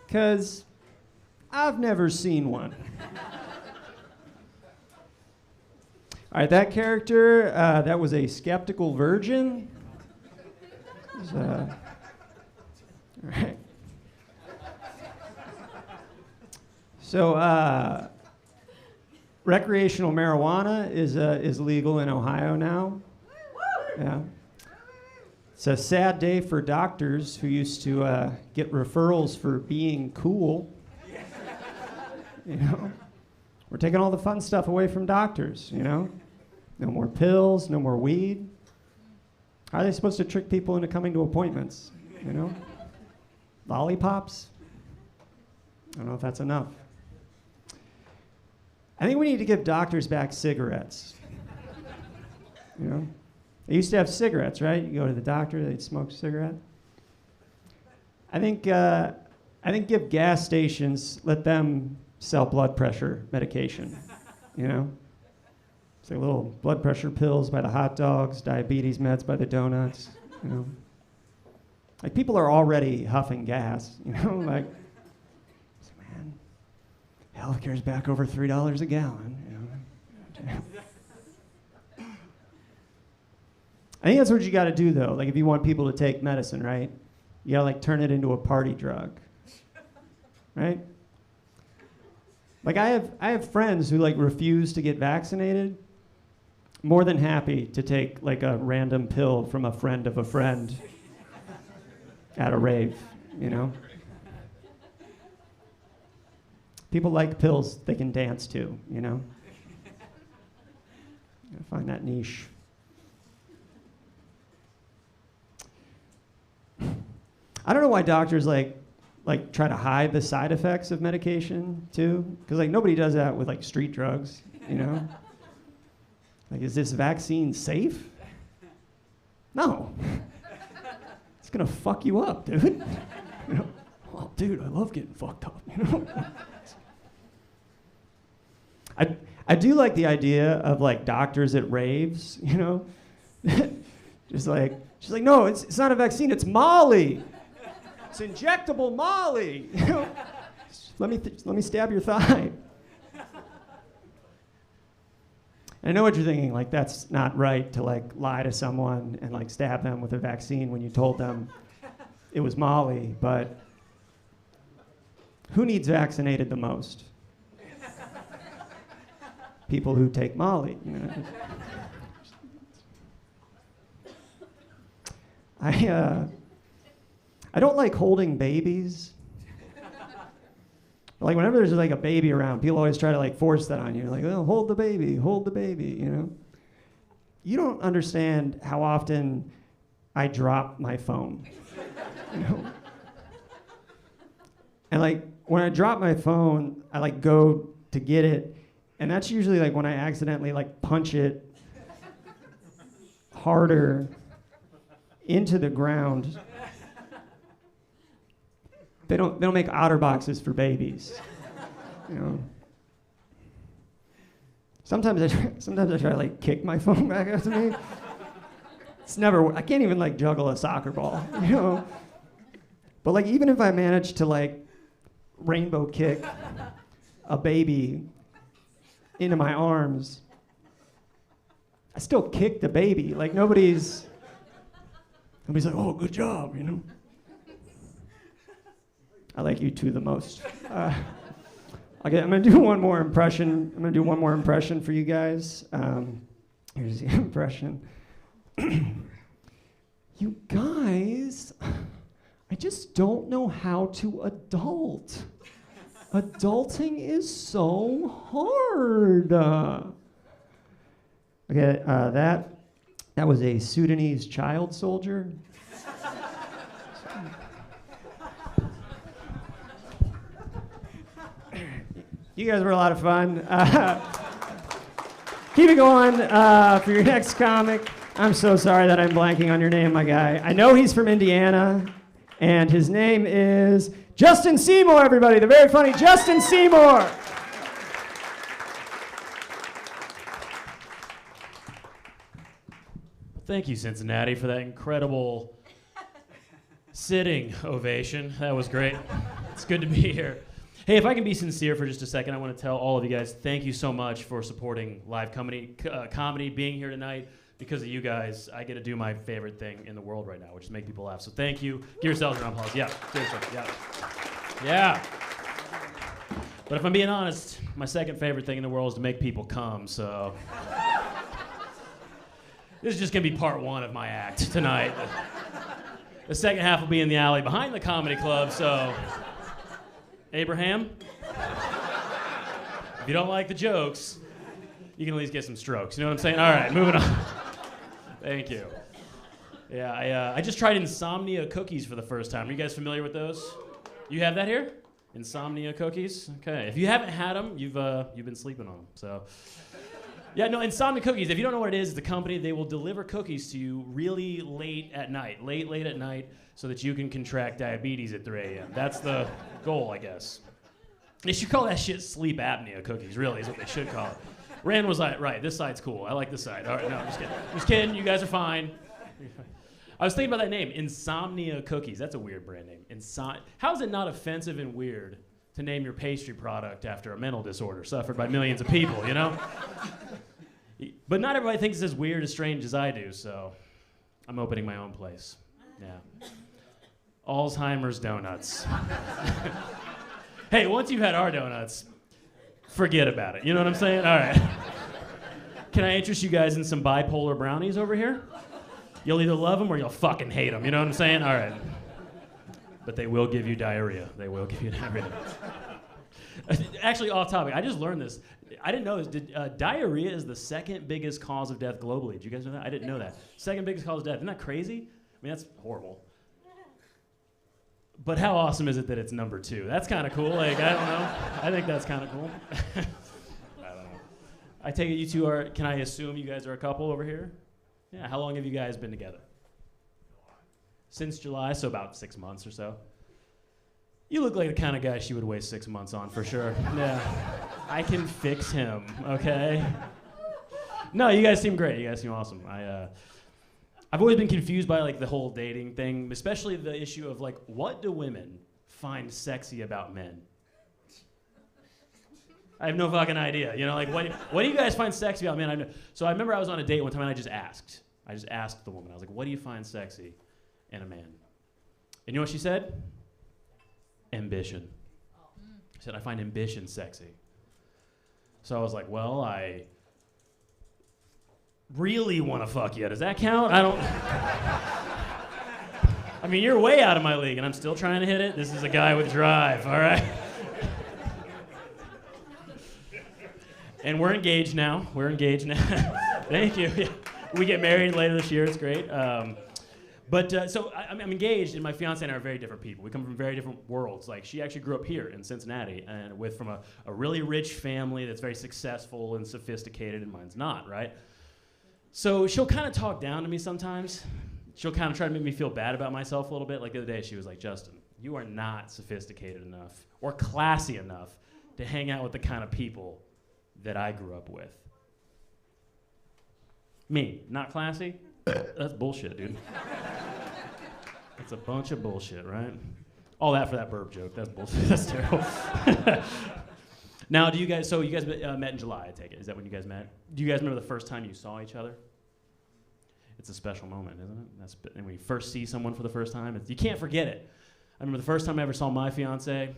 'Cause I've never seen one. All right, that character, that was a skeptical virgin. All right. So, recreational marijuana is legal in Ohio now. Yeah. It's a sad day for doctors who used to get referrals for being cool. We're taking all the fun stuff away from doctors, No more pills, no more weed. How are they supposed to trick people into coming to appointments, Lollipops? I don't know if that's enough. I think we need to give doctors back cigarettes. They used to have cigarettes, right? You go to the doctor, they'd smoke a cigarette. I think give gas stations, let them sell blood pressure medication, It's like little blood pressure pills by the hot dogs, diabetes meds by the donuts, Like, people are already huffing gas, like, man, healthcare's back over $3 a gallon, I think that's what you got to do, though. Like, if you want people to take medicine, right? You got to, like, turn it into a party drug, right? Like, I have friends who, like, refuse to get vaccinated. More than happy to take, like, a random pill from a friend of a friend at a rave, People like pills they can dance to, Gotta find that niche. I don't know why doctors like try to hide the side effects of medication too, because like nobody does that with like street drugs, you know? Like, is this vaccine safe? No. It's gonna fuck you up, dude. You know? Oh, dude, I love getting fucked up. You know? I do like the idea of like doctors at raves, you know? She's like, no, it's not a vaccine, it's Molly. It's injectable Molly. You know? Let me stab your thigh. I know what you're thinking, like that's not right to like lie to someone and like stab them with a vaccine when you told them it was Molly, but who needs vaccinated the most? People who take Molly. You know? I don't like holding babies. Like whenever there's like a baby around, people always try to like force that on you. Like, oh, hold the baby, you know? You don't understand how often I drop my phone. You know? And like when I drop my phone, I like go to get it, and that's usually like when I accidentally like punch it harder into the ground. They don't make otter boxes for babies, you know. Sometimes I try to like kick my phone back after me. It's never. I can't even like juggle a soccer ball, you know. But like even if I manage to like rainbow kick a baby into my arms, I still kick the baby. Like nobody's like, oh, good job, you know. I like you two the most. Okay, I'm gonna do one more impression. I'm gonna do one more impression for you guys. Here's the impression. You guys, I just don't know how to adult. Adulting is so hard. Okay, that was a Sudanese child soldier. You guys were a lot of fun. Keep it going for your next comic. I'm so sorry that I'm blanking on your name, my guy. I know he's from Indiana, and his name is Justin Seymour, everybody. The very funny Justin Seymour. Thank you, Cincinnati, for that incredible sitting ovation. That was great. It's good to be here. Hey, if I can be sincere for just a second, I want to tell all of you guys, thank you so much for supporting live comedy, being here tonight. Because of you guys, I get to do my favorite thing in the world right now, which is make people laugh. So thank you. Give yourselves a round of applause. Yeah, seriously, yeah. But if I'm being honest, my second favorite thing in the world is to make people come, so. This is just going to be part one of my act tonight. The second half will be in the alley behind the comedy club, so. Abraham, if you don't like the jokes, you can at least get some strokes. You know what I'm saying? All right, moving on. Thank you. Yeah, I just tried Insomnia cookies for the first time. Are you guys familiar with those? You have that here? Insomnia cookies? Okay. If you haven't had them, you've been sleeping on them. So, yeah, no, Insomnia cookies. If you don't know what it is, it's a company. They will deliver cookies to you really late at night, late at night, so that you can contract diabetes at 3 a.m. That's the goal, I guess. They should call that shit sleep apnea cookies, really, is what they should call it. Rand was like, right, this side's cool. I like this side. All right, no, I'm just kidding. Just kidding, you guys are fine. I was thinking about that name, Insomnia Cookies. That's a weird brand name. How is it not offensive and weird to name your pastry product after a mental disorder suffered by millions of people, you know? But not everybody thinks it's as weird, as strange as I do, so I'm opening my own place. Yeah. Alzheimer's Donuts. Hey, once you've had our donuts, forget about it. You know what I'm saying? All right. Can I interest you guys in some bipolar brownies over here? You'll either love them or you'll fucking hate them. You know what I'm saying? All right. But they will give you diarrhea. They will give you diarrhea. Actually, off topic, I just learned this. I didn't know this. Diarrhea is the second biggest cause of death globally. Did you guys know that? I didn't know that. Second biggest cause of death. Isn't that crazy? I mean, that's horrible. But how awesome is it that it's number 2? That's kind of cool. Like, I don't know. I think that's kind of cool. I don't know. I take it you two are, can I assume you guys are a couple over here? Yeah, how long have you guys been together? Since July, so about 6 months or so. You look like the kind of guy she would waste 6 months on for sure. Yeah. I can fix him, okay? No, you guys seem great. You guys seem awesome. I've always been confused by like the whole dating thing, especially the issue of like, what do women find sexy about men? I have no fucking idea. You know, like what do you guys find sexy about men? So I remember I was on a date one time and I just asked the woman. I was like, what do you find sexy in a man? And you know what she said? Ambition. She said, I find ambition sexy. So I was like, well, I really want to fuck you. Does that count? I mean, you're way out of my league, and I'm still trying to hit it. This is a guy with drive, all right? And we're engaged now. Thank you. Yeah. We get married later this year. It's great. So I'm engaged, and my fiance and I are very different people. We come from very different worlds. Like, she actually grew up here in Cincinnati, and from a really rich family that's very successful and sophisticated, and mine's not, right? So she'll kind of talk down to me sometimes. She'll kind of try to make me feel bad about myself a little bit. Like the other day, she was like, Justin, you are not sophisticated enough or classy enough to hang out with the kind of people that I grew up with. Me, not classy? That's bullshit, dude. That's a bunch of bullshit, right? All that for that burp joke. That's bullshit. That's terrible. Now, you guys met in July, I take it. Is that when you guys met? Do you guys remember the first time you saw each other? It's a special moment, isn't it? And when you first see someone for the first time, you can't forget it. I remember the first time I ever saw my fiance,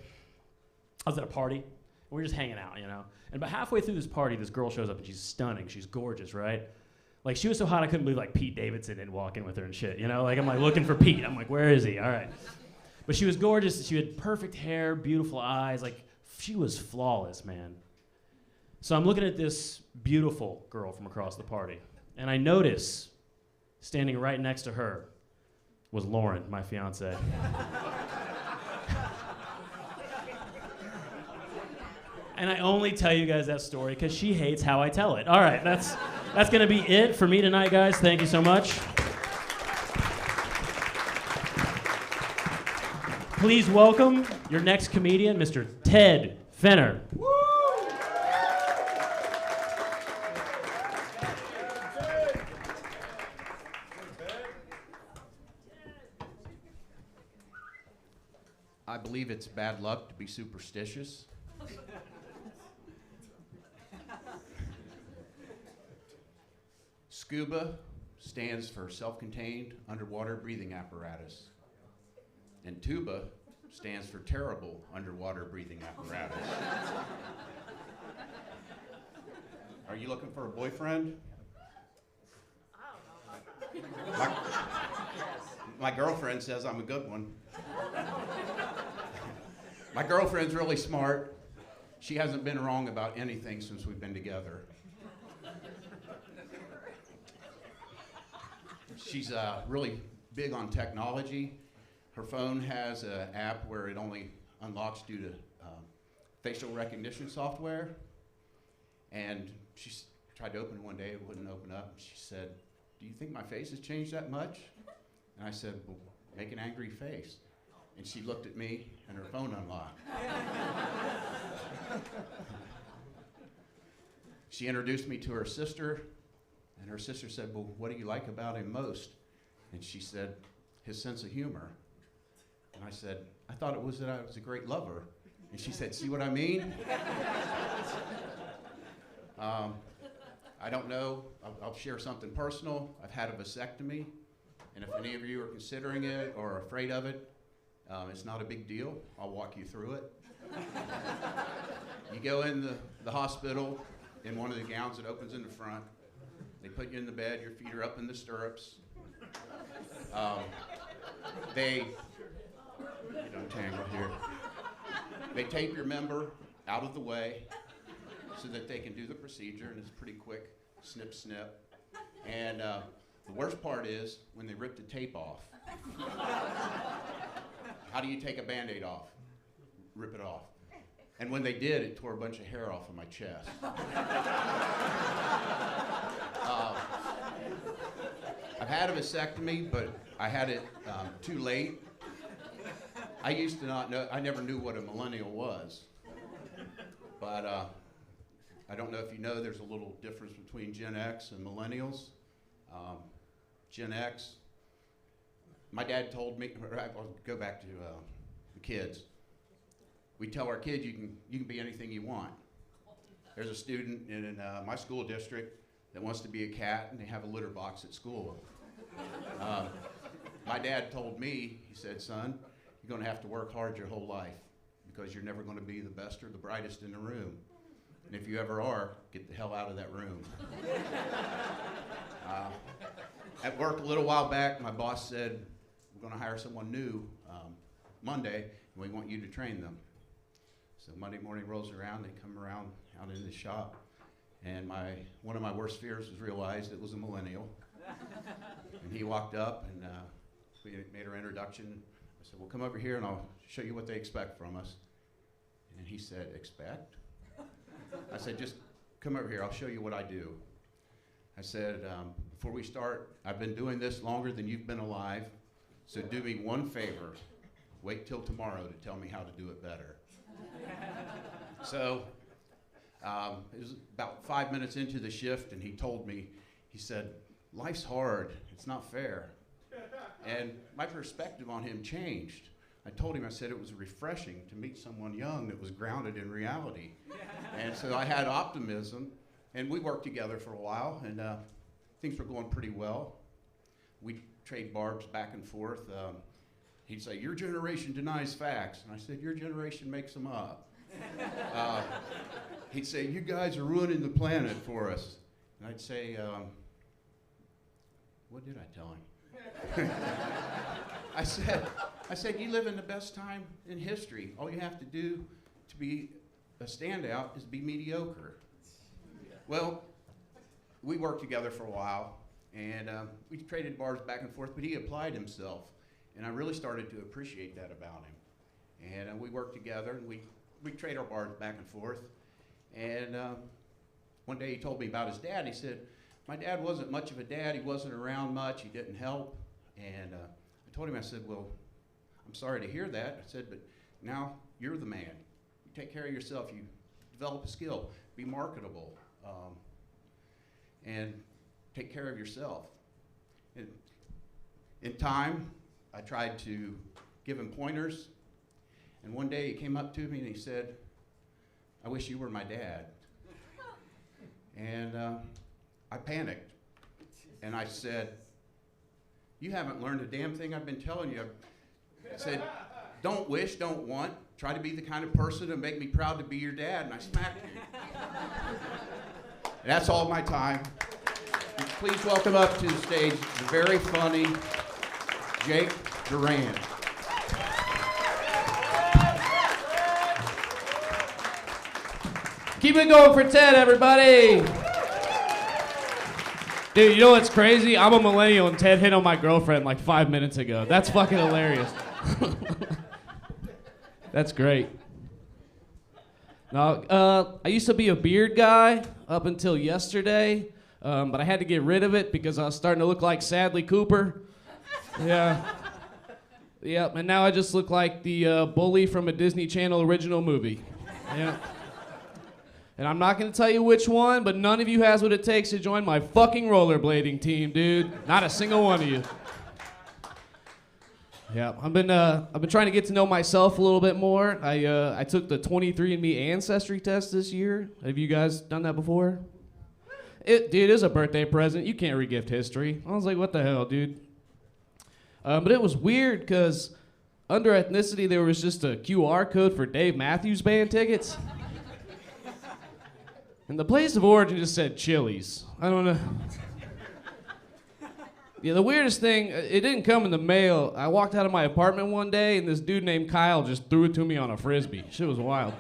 I was at a party, and we were just hanging out, you know? And about halfway through this party, this girl shows up, and she's stunning. She's gorgeous, right? Like, she was so hot, I couldn't believe, like, Pete Davidson didn't walk in with her and shit, you know? Like, I'm, like, looking for Pete. I'm like, where is he? All right. But she was gorgeous. She had perfect hair, beautiful eyes. Like, she was flawless, man. So I'm looking at this beautiful girl from across the party, and I notice standing right next to her was Lauren, my fiance. And I only tell you guys that story because she hates how I tell it. All right, that's gonna be it for me tonight, guys. Thank you so much. Please welcome your next comedian, Mr. Ted Fenner. I believe it's bad luck to be superstitious. SCUBA stands for self-contained underwater breathing apparatus. And TUBA stands for terrible underwater breathing apparatus. Are you looking for a boyfriend? My girlfriend says I'm a good one. My girlfriend's really smart. She hasn't been wrong about anything since we've been together. She's really big on technology. Her phone has an app where it only unlocks due to facial recognition software. And she tried to open it one day, it wouldn't open up. She said, "Do you think my face has changed that much?" And I said, "Well, make an angry face." And she looked at me and her phone unlocked. She introduced me to her sister, and her sister said, "Well, what do you like about him most?" And she said, "His sense of humor." And I said, "I thought it was that I was a great lover." And she said, "See what I mean?" I don't know. I'll share something personal. I've had a vasectomy, and if any of you are considering it or afraid of it, it's not a big deal. I'll walk you through it. You go in the hospital in one of the gowns that opens in the front. They put you in the bed. Your feet are up in the stirrups. You don't tangle here. They tape your member out of the way so that they can do the procedure, and it's pretty quick, snip, snip. And the worst part is when they rip the tape off. how do you take a Band-Aid off? Rip it off. And when they did, it tore a bunch of hair off of my chest. I've had a vasectomy, but I had it too late. I used to not know, I never knew what a millennial was. But I don't know if you know, there's a little difference between Gen X and millennials. Gen X, my dad told me, I'll go back to the kids. We tell our kids you can be anything you want. There's a student in my school district that wants to be a cat, and they have a litter box at school. My dad told me, he said, son, you're going to have to work hard your whole life because you're never going to be the best or the brightest in the room. And if you ever are, get the hell out of that room. At work a little while back, my boss said, we're going to hire someone new Monday, and we want you to train them. So Monday morning rolls around, they come around out in the shop, and one of my worst fears was realized it was a millennial. And he walked up, and we made our introduction. I said, well, come over here, and I'll show you what they expect from us. And he said, expect? I said, just come over here, I'll show you what I do. I said, before we start, I've been doing this longer than you've been alive, so do me one favor, wait till tomorrow to tell me how to do it better. So it was about 5 minutes into the shift, and he told me, he said, life's hard, it's not fair. And my perspective on him changed. I told him, I said it was refreshing to meet someone young that was grounded in reality. And so I had optimism, and we worked together for a while, and things were going pretty well. We'd trade barbs back and forth. He'd say, your generation denies facts. And I said, your generation makes them up. He'd say, you guys are ruining the planet for us. And I'd say, what did I tell him? I said, you live in the best time in history. All you have to do to be a standout is be mediocre. Well, we worked together for a while, and we traded bars back and forth, but he applied himself, and I really started to appreciate that about him. And we worked together, and we trade our bars back and forth. And one day he told me about his dad. He said, my dad wasn't much of a dad. He wasn't around much. He didn't help. And I told him, I said, well, I'm sorry to hear that. I said, but now you're the man. You take care of yourself. You develop a skill. Be marketable. And take care of yourself. And in time, I tried to give him pointers. And one day he came up to me and he said, I wish you were my dad. And I panicked. And I said, you haven't learned a damn thing I've been telling you. I said, don't wish, don't want. Try to be the kind of person to make me proud to be your dad. And I smacked you. And that's all my time. Please welcome up to the stage the very funny Jake Durant. Keep it going for Ted, everybody. Dude, you know what's crazy? I'm a millennial and Ted hit on my girlfriend like 5 minutes ago. That's fucking hilarious. That's great. No, I used to be a beard guy up until yesterday, but I had to get rid of it because I was starting to look like Sadly Cooper. Yeah. Yep, and now I just look like the bully from a Disney Channel original movie. Yeah. And I'm not going to tell you which one, but none of you has what it takes to join my fucking rollerblading team, dude. Not a single one of you. Yeah, I've been trying to get to know myself a little bit more. I took the 23andMe ancestry test this year. Have you guys done that before? Dude, it is a birthday present. You can't regift history. I was like, what the hell, dude? But it was weird because under ethnicity there was just a QR code for Dave Matthews Band tickets. And the place of origin just said Chili's. I don't know. Yeah, the weirdest thing, it didn't come in the mail. I walked out of my apartment one day and this dude named Kyle just threw it to me on a Frisbee. Shit was wild.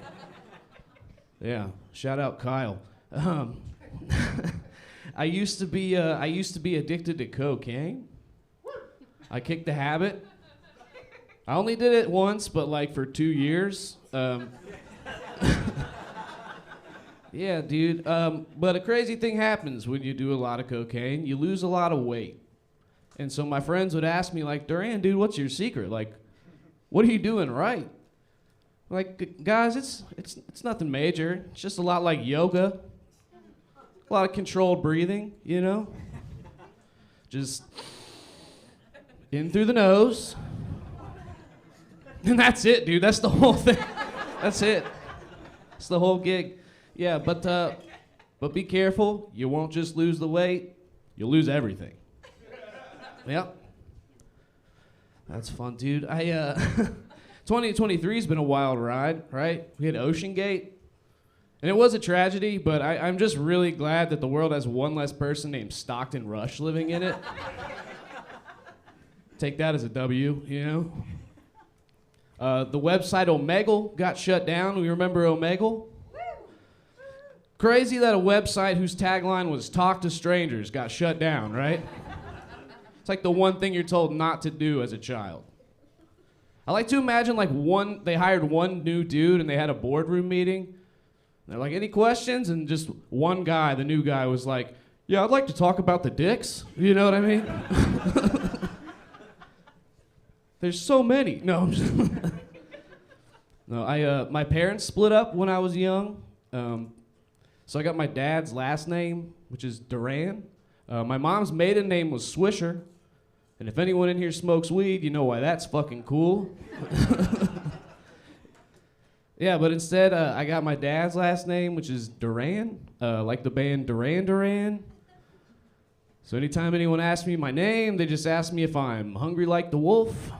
Yeah, shout out Kyle. I used to be addicted to cocaine. I kicked the habit. I only did it once, but like for 2 years. Yeah, dude. But a crazy thing happens when you do a lot of cocaine. You lose a lot of weight. And so my friends would ask me, like, Duran, dude, what's your secret? Like, what are you doing right? Like, guys, it's nothing major. It's just a lot like yoga. A lot of controlled breathing, you know? Just in through the nose. And that's it, dude. That's the whole thing. That's it. It's the whole gig. Yeah, but be careful. You won't just lose the weight. You'll lose everything. Yep. That's fun, dude. 2023's been a wild ride, right? We had Ocean Gate. And it was a tragedy, but I'm just really glad that the world has one less person named Stockton Rush living in it. Take that as a W, you know? The website Omegle got shut down. We remember Omegle? Crazy that a website whose tagline was "Talk to Strangers" got shut down, right? It's like the one thing you're told not to do as a child. I like to imagine like they hired one new dude and they had a boardroom meeting. They're like, any questions? And just one guy, the new guy, was like, yeah, I'd like to talk about the dicks. You know what I mean? There's so many. No, I'm just no. My parents split up when I was young. So I got my dad's last name, which is Duran. My mom's maiden name was Swisher. And if anyone in here smokes weed, you know why that's fucking cool. Yeah, but instead, I got my dad's last name, which is Duran, like the band Duran Duran. So anytime anyone asks me my name, they just ask me if I'm hungry like the wolf.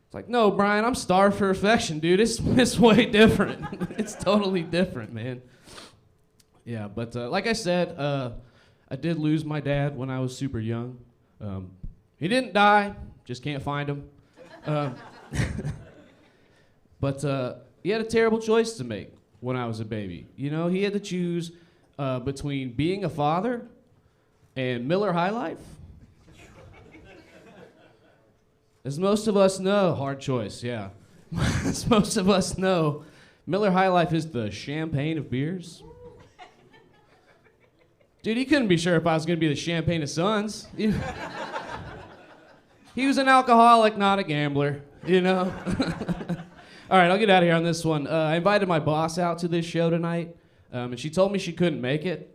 It's like, no, Brian, I'm starved for affection, dude. It's way different. It's totally different, man. Yeah, but like I said, I did lose my dad when I was super young. He didn't die, just can't find him. But he had a terrible choice to make when I was a baby. You know, he had to choose between being a father and Miller High Life. As most of us know, hard choice, yeah. As most of us know, Miller High Life is the champagne of beers. Dude, he couldn't be sure if I was gonna be the champagne of Suns. He was an alcoholic, not a gambler, you know? All right, I'll get out of here on this one. I invited my boss out to this show tonight, and she told me she couldn't make it.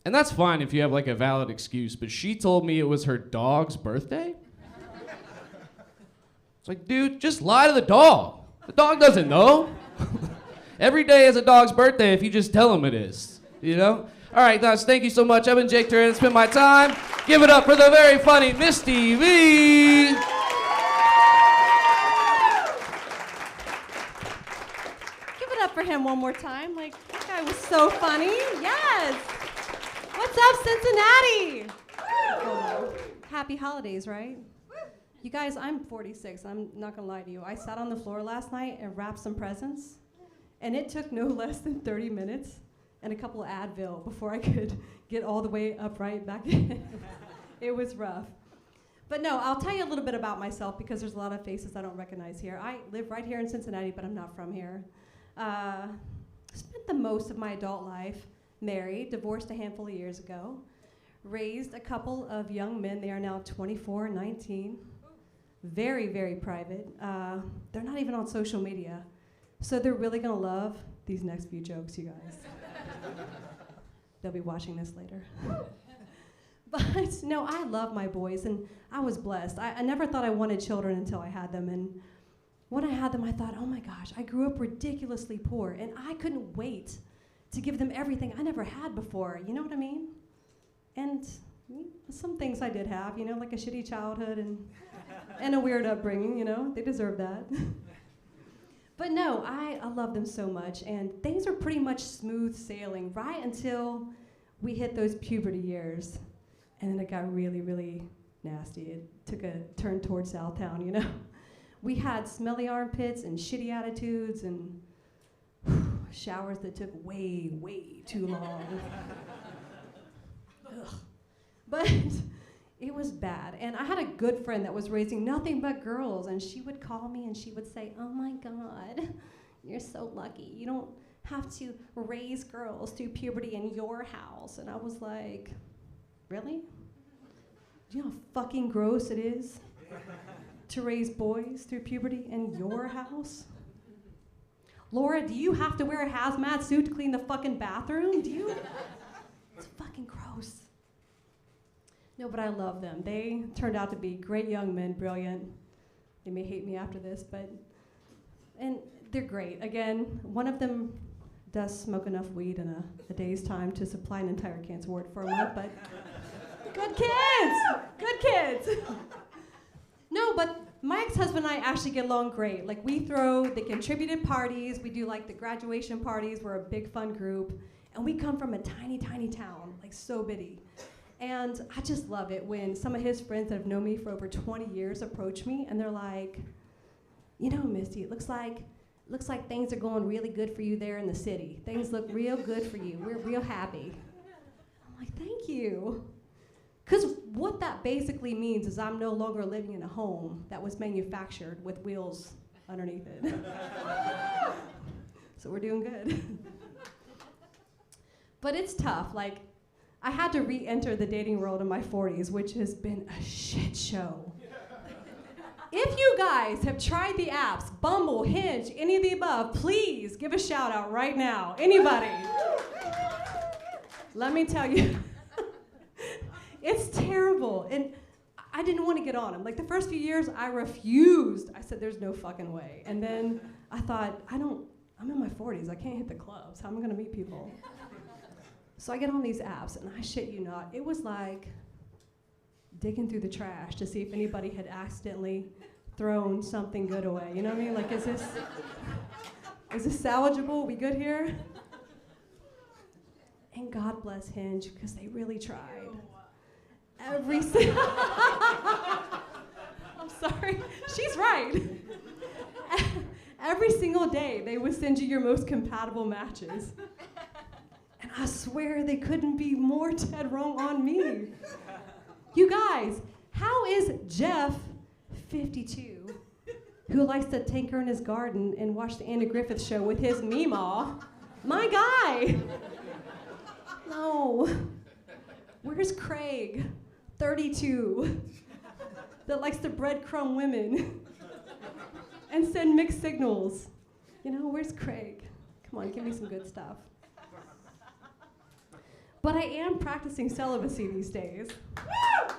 And that's fine if you have like a valid excuse, but she told me it was her dog's birthday. It's like, dude, just lie to the dog. The dog doesn't know. Every day is a dog's birthday if you just tell him it is, you know? All right, guys, thank you so much. I've been Jake Duran. It's been my time. Give it up for the very funny Misty V. Give it up for him one more time. Like, that guy was so funny. Yes. What's up, Cincinnati? Happy holidays, right? You guys, I'm 46. I'm not going to lie to you. I sat on the floor last night and wrapped some presents, and it took no less than 30 minutes and a couple of Advil before I could get all the way upright back in. It was rough. But no, I'll tell you a little bit about myself because there's a lot of faces I don't recognize here. I live right here in Cincinnati, but I'm not from here. Spent the most of my adult life married, divorced a handful of years ago, raised a couple of young men. They are now 24 and 19. Very, very private. They're not even on social media. So they're really gonna love these next few jokes, you guys. They'll be watching this later. But no, I love my boys, and I was blessed. I never thought I wanted children until I had them, and when I had them, I thought, oh my gosh, I grew up ridiculously poor, and I couldn't wait to give them everything I never had before, you know what I mean? And some things I did have, you know, like a shitty childhood and a weird upbringing, you know, they deserve that. But no, I love them so much, and things are pretty much smooth sailing right until we hit those puberty years. And then it got really, really nasty. It took a turn towards Southtown, you know. We had smelly armpits and shitty attitudes and showers that took way, way too long. But It was bad. And I had a good friend that was raising nothing but girls, and she would call me and she would say, "Oh my God, you're so lucky. You don't have to raise girls through puberty in your house." And I was like, really? Do you know how fucking gross it is to raise boys through puberty in your house? Laura, do you have to wear a hazmat suit to clean the fucking bathroom? Do you? It's fucking gross. No, but I love them. They turned out to be great young men, brilliant. They may hate me after this, and they're great. Again, one of them does smoke enough weed in a day's time to supply an entire cancer ward for a month, but good kids. No, but my ex-husband and I actually get along great. Like, we throw the contributed parties, we do like the graduation parties, we're a big fun group, and we come from a tiny, tiny town, like so bitty. And I just love it when some of his friends that have known me for over 20 years approach me and they're like, "You know, Misty, it looks like things are going really good for you there in the city. Things look real good for you. We're real happy." I'm like, "Thank you." Because what that basically means is I'm no longer living in a home that was manufactured with wheels underneath it. So we're doing good. But it's tough. Like, I had to re-enter the dating world in my 40s, which has been a shit show. If you guys have tried the apps, Bumble, Hinge, any of the above, please give a shout out right now. Anybody? Let me tell you, it's terrible. And I didn't want to get on them. Like, the first few years, I refused. I said, there's no fucking way. And then I thought, I'm in my 40s. I can't hit the clubs. How am I going to meet people? So I get on these apps, and I shit you not, it was like digging through the trash to see if anybody had accidentally thrown something good away. You know what I mean? Like, is this salvageable? We good here? And God bless Hinge, because they really tried. I'm sorry. She's right. Every single day, they would send you your most compatible matches. And I swear they couldn't be more dead wrong on me. You guys, how is Jeff, 52, who likes to tinker in his garden and watch the Andy Griffith Show with his Meemaw, my guy? No. Where's Craig, 32, that likes to breadcrumb women and send mixed signals? You know, where's Craig? Come on, give me some good stuff. But I am practicing celibacy these days. Woo!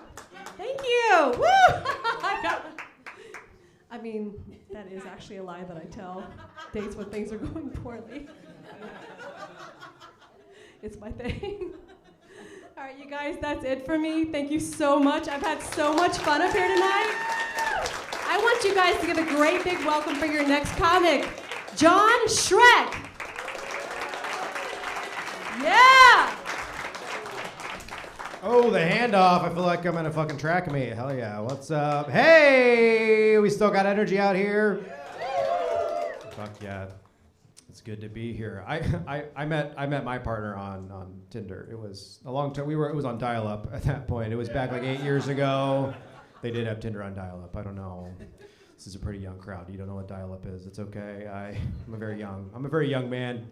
Thank you. Woo! I mean, that is actually a lie that I tell dates when things are going poorly. It's my thing. All right, you guys, that's it for me. Thank you so much. I've had so much fun up here tonight. I want you guys to give a great big welcome for your next comic, John Schreck. Yeah! Oh, the handoff. I feel like I'm in a fucking track meet. Hell yeah. What's up? Hey, we still got energy out here. Fuck yeah. It's good to be here. I met my partner on Tinder. It was a long time. It was on dial-up at that point. It was back like 8 years ago. They did have Tinder on dial-up. I don't know. This is a pretty young crowd. You don't know what dial-up is. It's okay. I'm a very young man.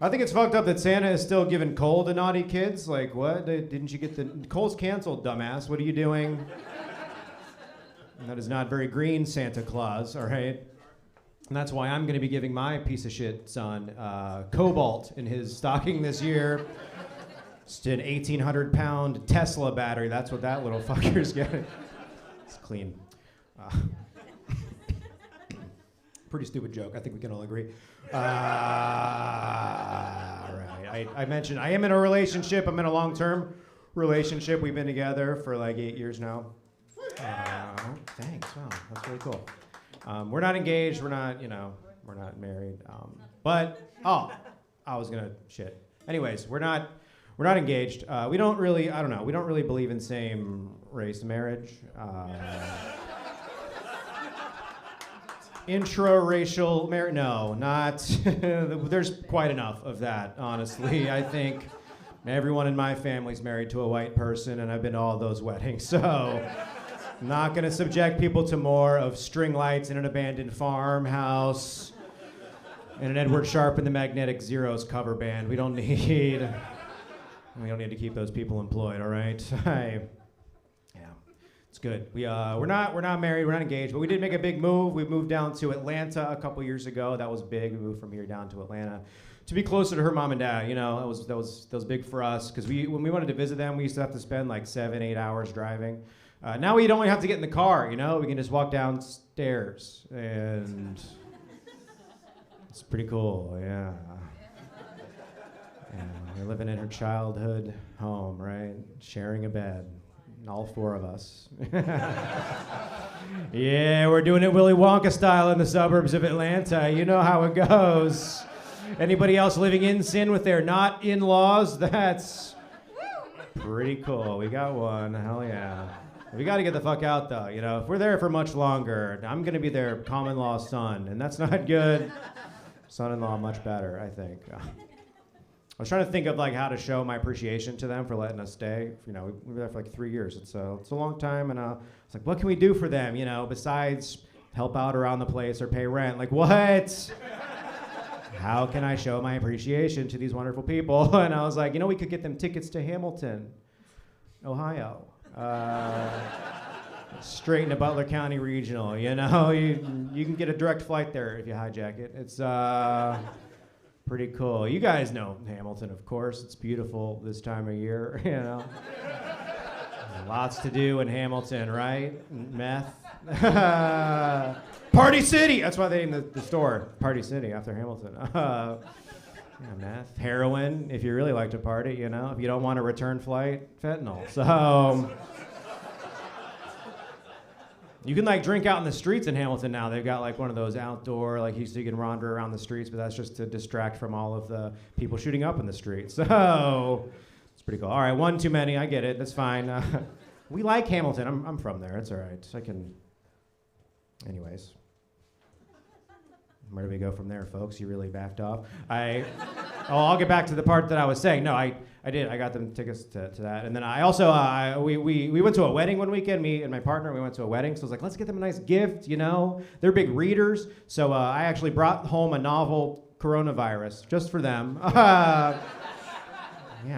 I think it's fucked up that Santa is still giving coal to naughty kids. Like, what? Didn't you get the... Coal's canceled, dumbass. What are you doing? That is not very green, Santa Claus, all right? And that's why I'm going to be giving my piece of shit son cobalt in his stocking this year. Just an 1,800-pound Tesla battery. That's what that little fucker's getting. It's clean. Pretty stupid joke. I think we can all agree. All right. I mentioned I am in a relationship. I'm in a long-term relationship. We've been together for like 8 years now. Thanks. Wow, that's really cool. We're not engaged. We're not married. I was gonna shit. Anyways, we're not engaged. We don't really believe in same-race marriage. Intra-racial marriage? No, not. There's quite enough of that, honestly. I think Everyone in my family's married to a white person, and I've been to all those weddings. So I'm not going to subject people to more of string lights in an abandoned farmhouse and an Edward Sharpe and the Magnetic Zeros cover band. We don't need to keep those people employed, all right? Yeah, it's good. We're not married, we're not engaged, but we did make a big move. We moved down to Atlanta a couple years ago. That was big. We moved from here down to Atlanta to be closer to her mom and dad. You know, that was big for us because when we wanted to visit them, we used to have to spend like 7-8 hours driving. Now we don't only have to get in the car. You know, we can just walk downstairs and. It's pretty cool, yeah. We're living in her childhood home, right? Sharing a bed, all 4 of us. Yeah, we're doing it Willy Wonka style in the suburbs of Atlanta. You know how it goes. Anybody else living in sin with their not in-laws? That's pretty cool. We got one, hell yeah. We got to get the fuck out, though. You know, if we're there for much longer, I'm going to be their common-law son, and that's not good. Son-in-law much better, I think. I was trying to think of like how to show my appreciation to them for letting us stay. You know, we were there for like 3 years. It's a long time, and it's like, what can we do for them? You know, besides help out around the place or pay rent? Like what? How can I show my appreciation to these wonderful people? And I was like, you know, we could get them tickets to Hamilton, Ohio. Straight into Butler County Regional, you know, you can get a direct flight there if you hijack it. It's pretty cool. You guys know Hamilton, of course. It's beautiful this time of year, you know. Lots to do in Hamilton, right? Meth. Party City! That's why they named the store Party City after Hamilton. Yeah, meth, heroin, if you really like to party, you know. If you don't want a return flight, fentanyl. So... You can like drink out in the streets in Hamilton now. They've got like one of those outdoor, like so you can wander around the streets, but that's just to distract from all of the people shooting up in the streets. So it's pretty cool. All right, one too many. I get it. That's fine. We like Hamilton. I'm from there. It's all right. I can. Anyways, where do we go from there, folks? You really backed off. I'll get back to the part that I was saying. No, I did. I got them tickets to that. And then I also, we went to a wedding one weekend, me and my partner, we went to a wedding. So I was like, let's get them a nice gift, you know? They're big readers. So I actually brought home a novel, Coronavirus, just for them. Yeah,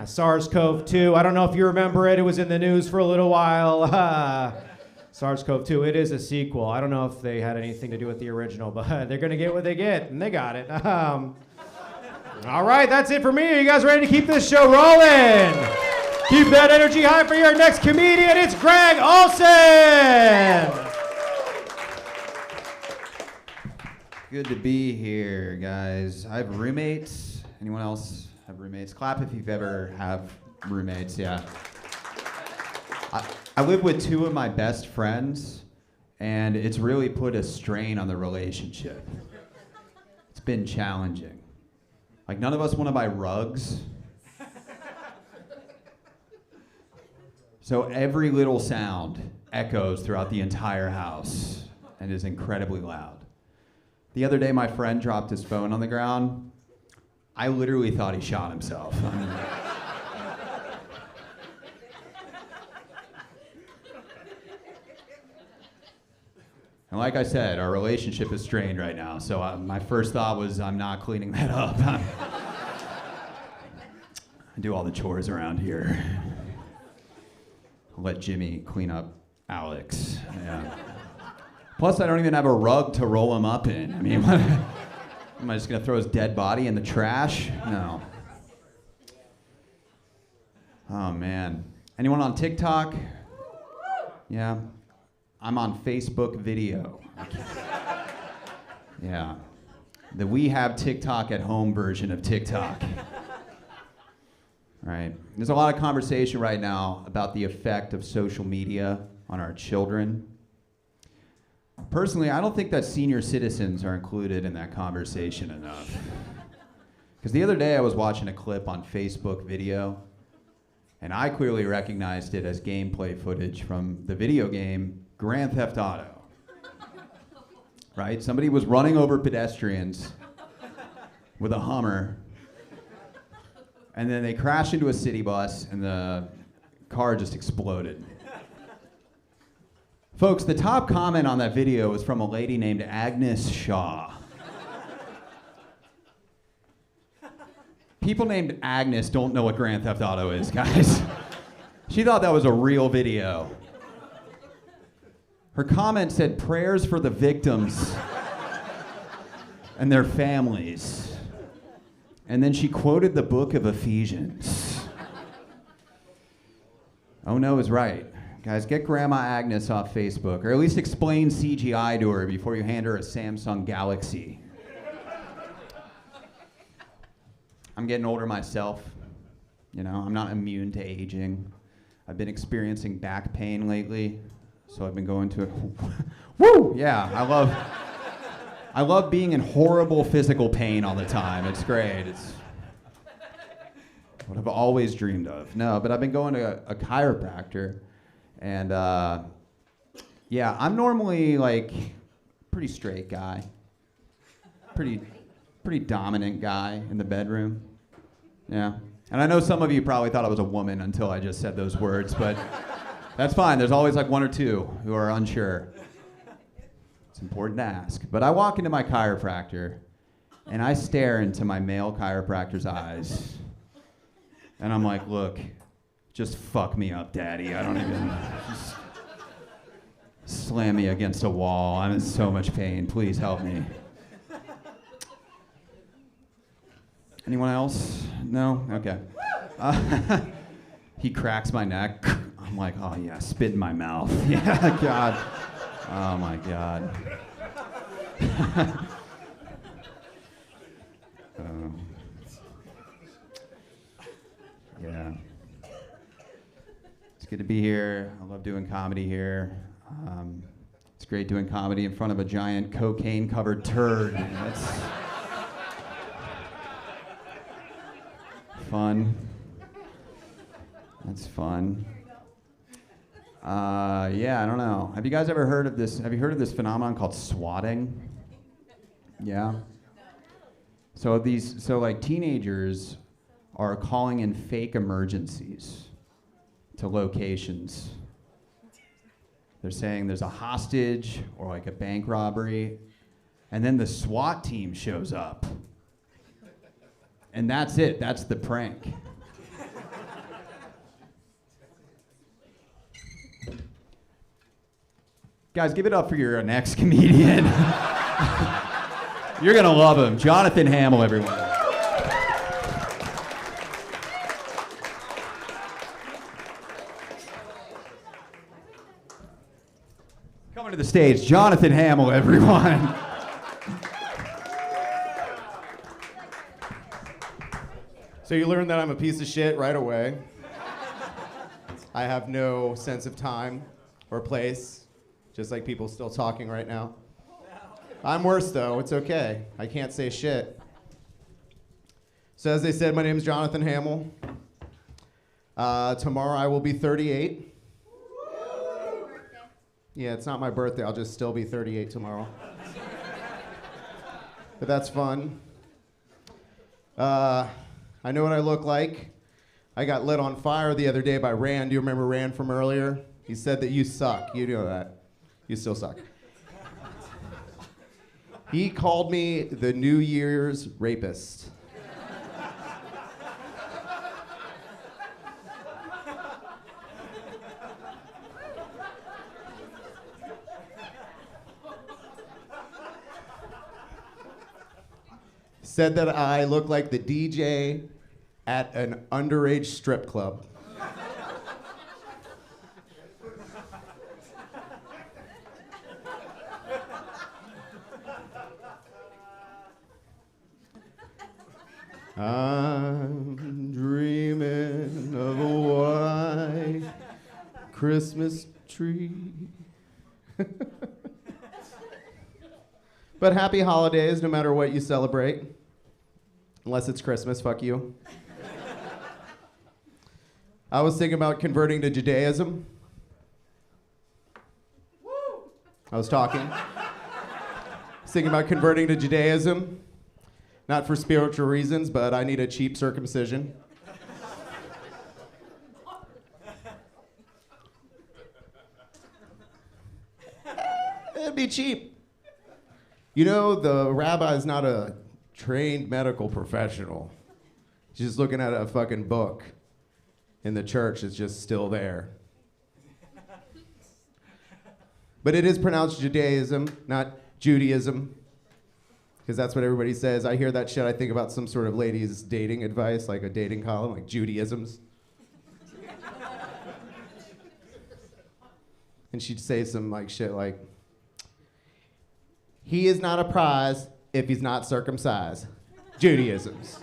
SARS-CoV-2. I don't know if you remember it. It was in the news for a little while. SARS-CoV-2, it is a sequel. I don't know if they had anything to do with the original, but they're going to get what they get, and they got it. All right, that's it for me. Are you guys ready to keep this show rolling? Keep that energy high for your next comedian. It's Greg Olsen. Good to be here, guys. I have roommates. Anyone else have roommates? Clap if you've ever have roommates, yeah. I live with 2 of my best friends, and it's really put a strain on the relationship. It's been challenging. Like, none of us want to buy rugs. So every little sound echoes throughout the entire house and is incredibly loud. The other day, my friend dropped his phone on the ground. I literally thought he shot himself. And like I said, our relationship is strained right now, so my first thought was I'm not cleaning that up. I do all the chores around here. I'll let Jimmy clean up Alex. Yeah. Plus, I don't even have a rug to roll him up in. I mean, am I just gonna throw his dead body in the trash? No. Oh man. Anyone on TikTok? Yeah. I'm on Facebook video. Yeah. The We Have TikTok at Home version of TikTok. Right. There's a lot of conversation right now about the effect of social media on our children. Personally, I don't think that senior citizens are included in that conversation enough. Because the other day I was watching a clip on Facebook video, and I clearly recognized it as gameplay footage from the video game Grand Theft Auto. Right? Somebody was running over pedestrians with a Hummer, And then they crashed into a city bus, and the car just exploded. Folks, the top comment on that video was from a lady named Agnes Shaw. People named Agnes don't know what Grand Theft Auto is, guys. She thought that was a real video. Her comment said, "Prayers for the victims and their families." And then she quoted the book of Ephesians. Oh no is right. Guys, get Grandma Agnes off Facebook, or at least explain CGI to her before you hand her a Samsung Galaxy. I'm getting older myself. You know, I'm not immune to aging. I've been experiencing back pain lately, so I've been going to Woo! Yeah, I love being in horrible physical pain all the time. It's great. It's what I've always dreamed of. No, but I've been going to a chiropractor. And yeah, I'm normally like pretty straight guy, pretty dominant guy in the bedroom. Yeah, and I know some of you probably thought I was a woman until I just said those words, but that's fine. There's always like one or two who are unsure. It's important to ask. But I walk into my chiropractor, and I stare into my male chiropractor's eyes, and I'm like, "Look. Just fuck me up, Daddy. I don't even... Just slam me against a wall. I'm in so much pain. Please help me." Anyone else? No? Okay. He cracks my neck. I'm like, oh yeah, spit in my mouth. Yeah, God. Oh my God. Yeah. It's good to be here. I love doing comedy here. It's great doing comedy in front of a giant cocaine-covered turd. That's fun. That's fun. Yeah, I don't know. Have you guys ever heard of this? Have you heard of this phenomenon called swatting? Yeah. So like teenagers are calling in fake emergencies to locations. They're saying there's a hostage or like a bank robbery, and then the SWAT team shows up. And that's it, that's the prank. Guys, give it up for your next comedian. You're gonna love him. Jonathan Hamill, everyone. Coming to the stage, Jonathan Hamill, everyone. So you learn that I'm a piece of shit right away. I have no sense of time or place, just like people still talking right now. I'm worse though, it's okay. I can't say shit. So as they said, my name is Jonathan Hamill. Tomorrow I will be 38. Yeah, it's not my birthday, I'll just still be 38 tomorrow. But that's fun. I know what I look like. I got lit on fire the other day by Rand. Do you remember Rand from earlier? He said that you suck. You know that. You still suck. He called me the New Year's rapist. Said that I look like the DJ at an underage strip club. I'm dreaming of a white Christmas tree. But happy holidays no matter what you celebrate. Unless it's Christmas, fuck you. I was thinking about converting to Judaism. I was talking. Thinking about converting to Judaism. Not for spiritual reasons, but I need a cheap circumcision. be cheap. You know, the rabbi is not a trained medical professional. He's just looking at a fucking book. And the church is just still there. But it is pronounced Judaism, not Judaism. Because that's what everybody says. I hear that shit, I think about some sort of lady's dating advice, like a dating column, like Judaisms. And she'd say some like shit like, he is not a prize if he's not circumcised. Judaisms.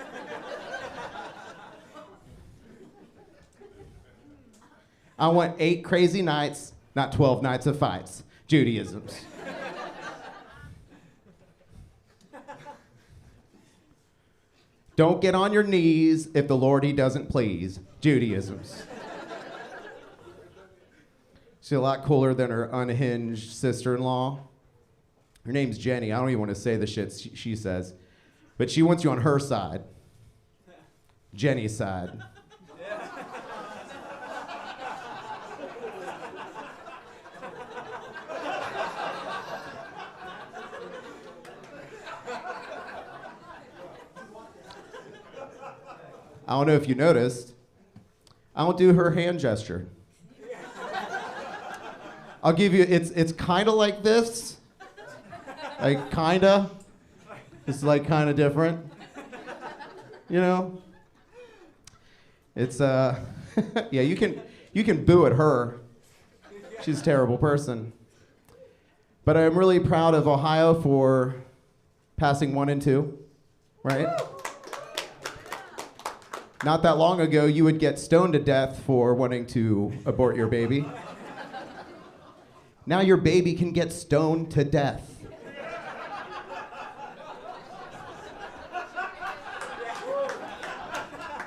I want 8 crazy nights, not 12 nights of fights. Judaisms. Don't get on your knees if the Lord he doesn't please. Judaisms. She's a lot cooler than her unhinged sister-in-law. Her name's Jenny. I don't even want to say the shit she says. But she wants you on her side. Jenny's side. I don't know if you noticed, I don't do her hand gesture. I'll give you, it's kind of like this. Like, kinda. It's like kind of different. You know? It's, yeah, you can boo at her. She's a terrible person. But I'm really proud of Ohio for passing 1 and 2, right? Not that long ago, you would get stoned to death for wanting to abort your baby. Now your baby can get stoned to death.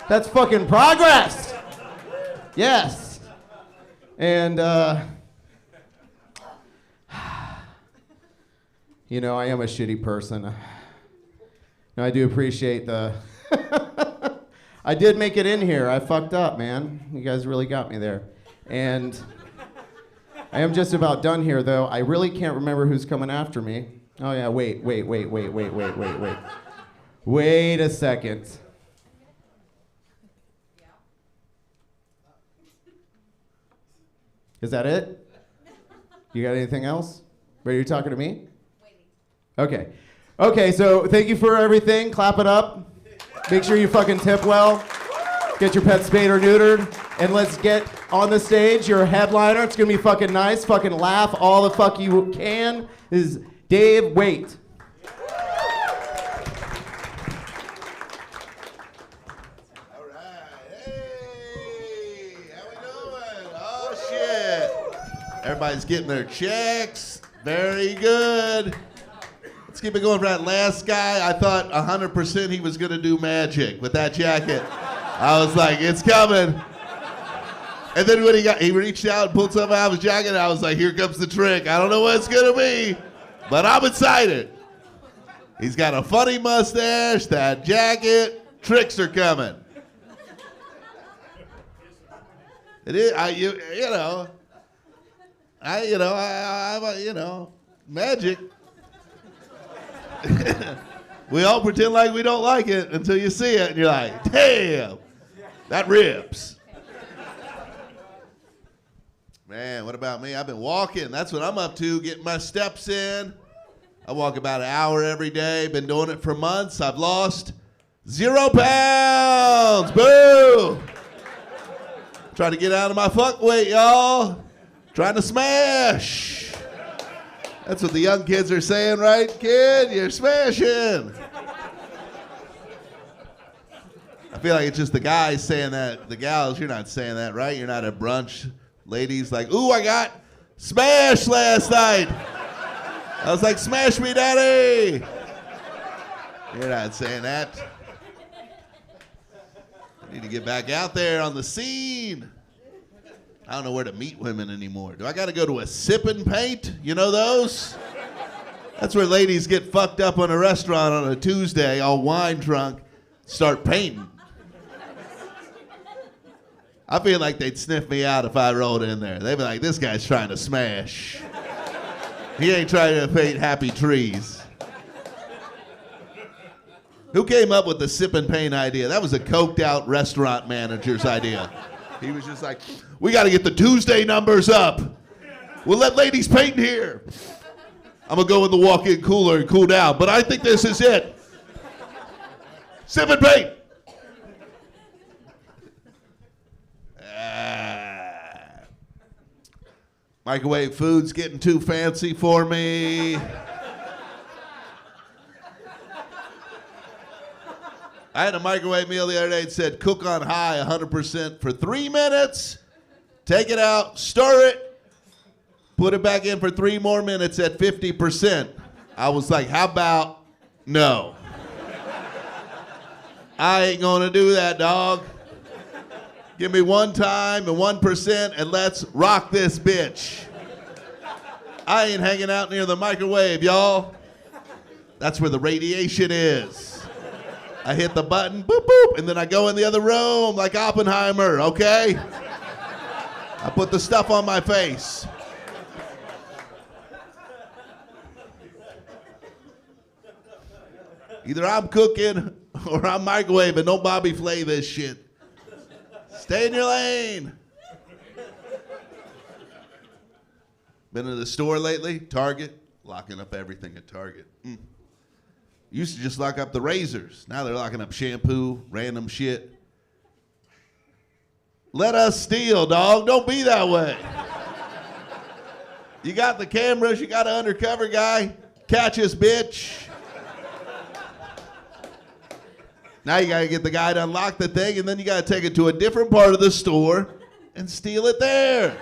That's fucking progress. Yes. And, you know, I am a shitty person. No, I do appreciate the... I did make it in here. I fucked up, man. You guys really got me there. And I am just about done here, though. I really can't remember who's coming after me. Oh, yeah, wait. Wait a second. Is that it? You got anything else? Are you talking to me? Okay. Okay, so thank you for everything. Clap it up. Make sure you fucking tip well. Get your pet spayed or neutered. And let's get on the stage. Your headliner. It's going to be fucking nice. Fucking laugh all the fuck you can. This is Dave Waite. Everybody's getting their checks. Very good. Let's keep it going for that last guy. I thought 100% he was going to do magic with that jacket. I was like, it's coming. And then when he reached out and pulled something out of his jacket, and I was like, here comes the trick. I don't know what it's going to be, but I'm excited. He's got a funny mustache, that jacket. Tricks are coming. It is, magic. We all pretend like we don't like it until you see it and you're like, damn, that rips. Man, what about me? I've been walking. That's what I'm up to, getting my steps in. I walk about an hour every day. Been doing it for months. I've lost 0 pounds. Boo! Trying to get out of my fuck weight, y'all. Trying to smash. That's what the young kids are saying, right, kid? You're smashing. I feel like it's just the guys saying that. The gals, you're not saying that, right? You're not at brunch. Ladies like, ooh, I got smashed last night. I was like, smash me, daddy. You're not saying that. I need to get back out there on the scene. I don't know where to meet women anymore. Do I got to go to a sip and paint? You know those? That's where ladies get fucked up on a restaurant on a Tuesday, all wine drunk, start painting. I feel like they'd sniff me out if I rolled in there. They'd be like, this guy's trying to smash. He ain't trying to paint happy trees. Who came up with the sip and paint idea? That was a coked out restaurant manager's idea. He was just like, we got to get the Tuesday numbers up. We'll let ladies paint here. I'm going to go in the walk-in cooler and cool down, but I think this is it. Sip and paint. Microwave food's getting too fancy for me. I had a microwave meal the other day. It said cook on high 100% for 3 minutes. Take it out, stir it, put it back in for 3 more minutes at 50%. I was like, how about no? I ain't gonna do that, dog. Give me 1 time and 1% and let's rock this bitch. I ain't hanging out near the microwave, y'all. That's where the radiation is. I hit the button, boop, boop, and then I go in the other room like Oppenheimer, okay? I put the stuff on my face. Either I'm cooking or I'm microwaving. Don't Bobby Flay this shit. Stay in your lane. Been to the store lately? Target? Locking up everything at Target. Used to just lock up the razors. Now they're locking up shampoo, random shit. Let us steal, dog. Don't be that way. You got the cameras. You got an undercover guy. Catch us, bitch. Now you got to get the guy to unlock the thing, and then you got to take it to a different part of the store and steal it there.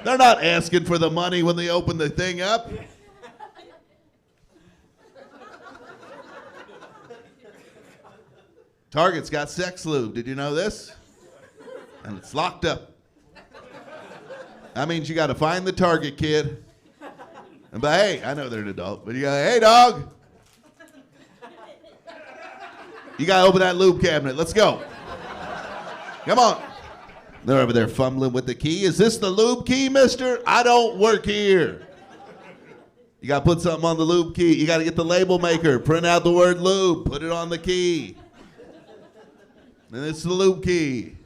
They're not asking for the money when they open the thing up. Target's got sex lube. Did you know this? And it's locked up. That means you got to find the Target kid. And but hey, I know they're an adult, but you got, hey dog. You got to open that lube cabinet. Let's go. Come on. They're over there fumbling with the key. Is this the lube key, mister? I don't work here. You got to put something on the lube key. You got to get the label maker. Print out the word lube. Put it on the key. And it's the lube key.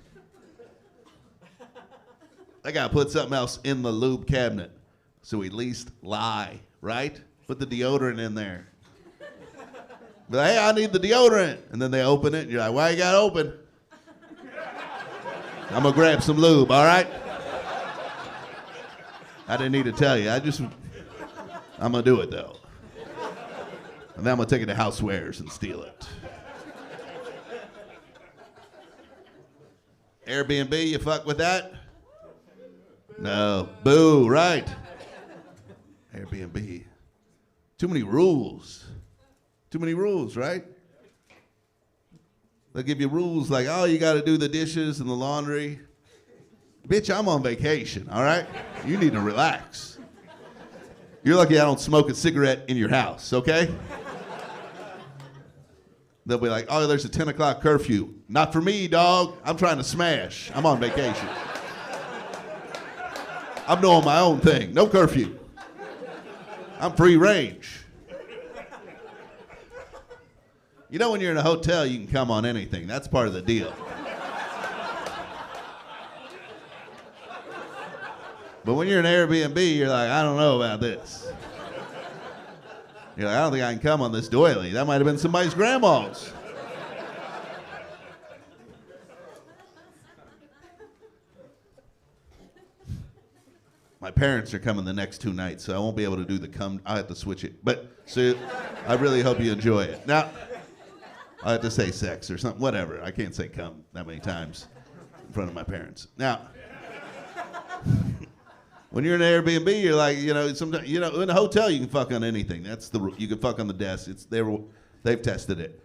I got to put something else in the lube cabinet. So we at least lie, right? Put the deodorant in there. But hey, I need the deodorant. And then they open it, and you're like, why you got to open? I'm going to grab some lube, all right? I didn't need to tell you. I'm going to do it, though. And then I'm going to take it to Housewares and steal it. Airbnb, you fuck with that? No. Boo, right. Airbnb. Too many rules. Too many rules, right? They'll give you rules like, oh, you got to do the dishes and the laundry. Bitch, I'm on vacation, all right? You need to relax. You're lucky I don't smoke a cigarette in your house, okay? They'll be like, oh, there's a 10 o'clock curfew. Not for me, dog. I'm trying to smash. I'm on vacation. I'm doing my own thing. No curfew. I'm free range. You know when you're in a hotel, you can come on anything. That's part of the deal. But when you're in Airbnb, you're like, I don't know about this. You're like, I don't think I can come on this doily. That might have been somebody's grandma's. My parents are coming the next 2 nights, so I won't be able to do the come. I have to switch it. But so I really hope you enjoy it. Now, I have to say sex or something, whatever. I can't say come that many times in front of my parents. Now, when you're in an Airbnb, you're like, sometimes, in a hotel you can fuck on anything. That's you can fuck on the desk. They've tested it.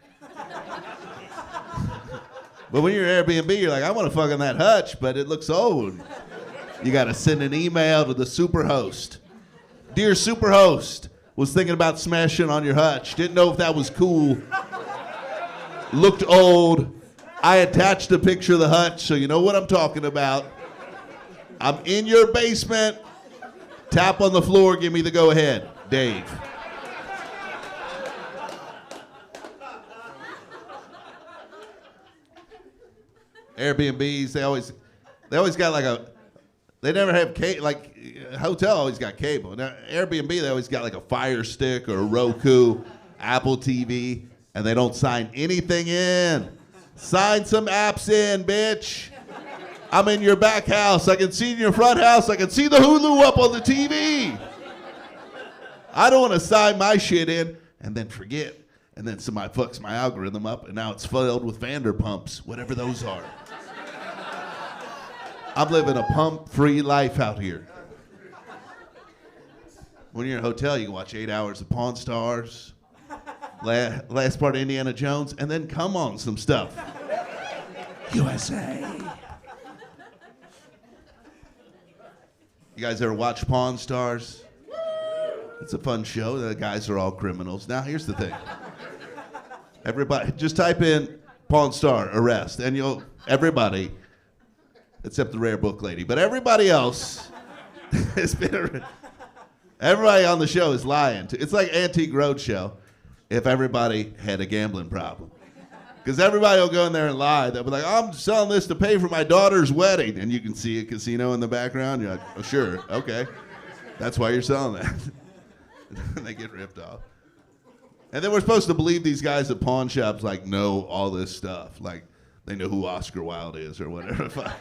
But when you're in Airbnb, you're like, I want to fuck on that hutch, but it looks old. You got to send an email to the superhost. Dear superhost, was thinking about smashing on your hutch. Didn't know if that was cool. Looked old. I attached a picture of the hutch, so you know what I'm talking about. I'm in your basement. Tap on the floor, give me the go ahead. Dave. Airbnbs, they always got like they never have cable, like hotel always got cable. Now, Airbnb, they always got like a Fire Stick or a Roku, Apple TV, and they don't sign anything in. Sign some apps in, bitch. I'm in your back house. I can see in your front house. I can see the Hulu up on the TV. I don't want to sign my shit in and then forget. And then somebody fucks my algorithm up, and now it's filled with Vanderpumps, whatever those are. I'm living a pump-free life out here. When you're in a hotel, you can watch 8 hours of Pawn Stars, last part of Indiana Jones, and then come on some stuff. USA. You guys ever watch Pawn Stars? It's a fun show. The guys are all criminals. Now, here's the thing. Everybody, just type in Pawn Star arrest, and everybody, except the rare book lady, but everybody else everybody on the show is lying. It's like Antique Roadshow if everybody had a gambling problem. Because everybody will go in there and lie. They'll be like, I'm selling this to pay for my daughter's wedding. And you can see a casino in the background. You're like, oh, sure, okay. That's why you're selling that. And they get ripped off. And then we're supposed to believe these guys at pawn shops like know all this stuff. Like they know who Oscar Wilde is or whatever.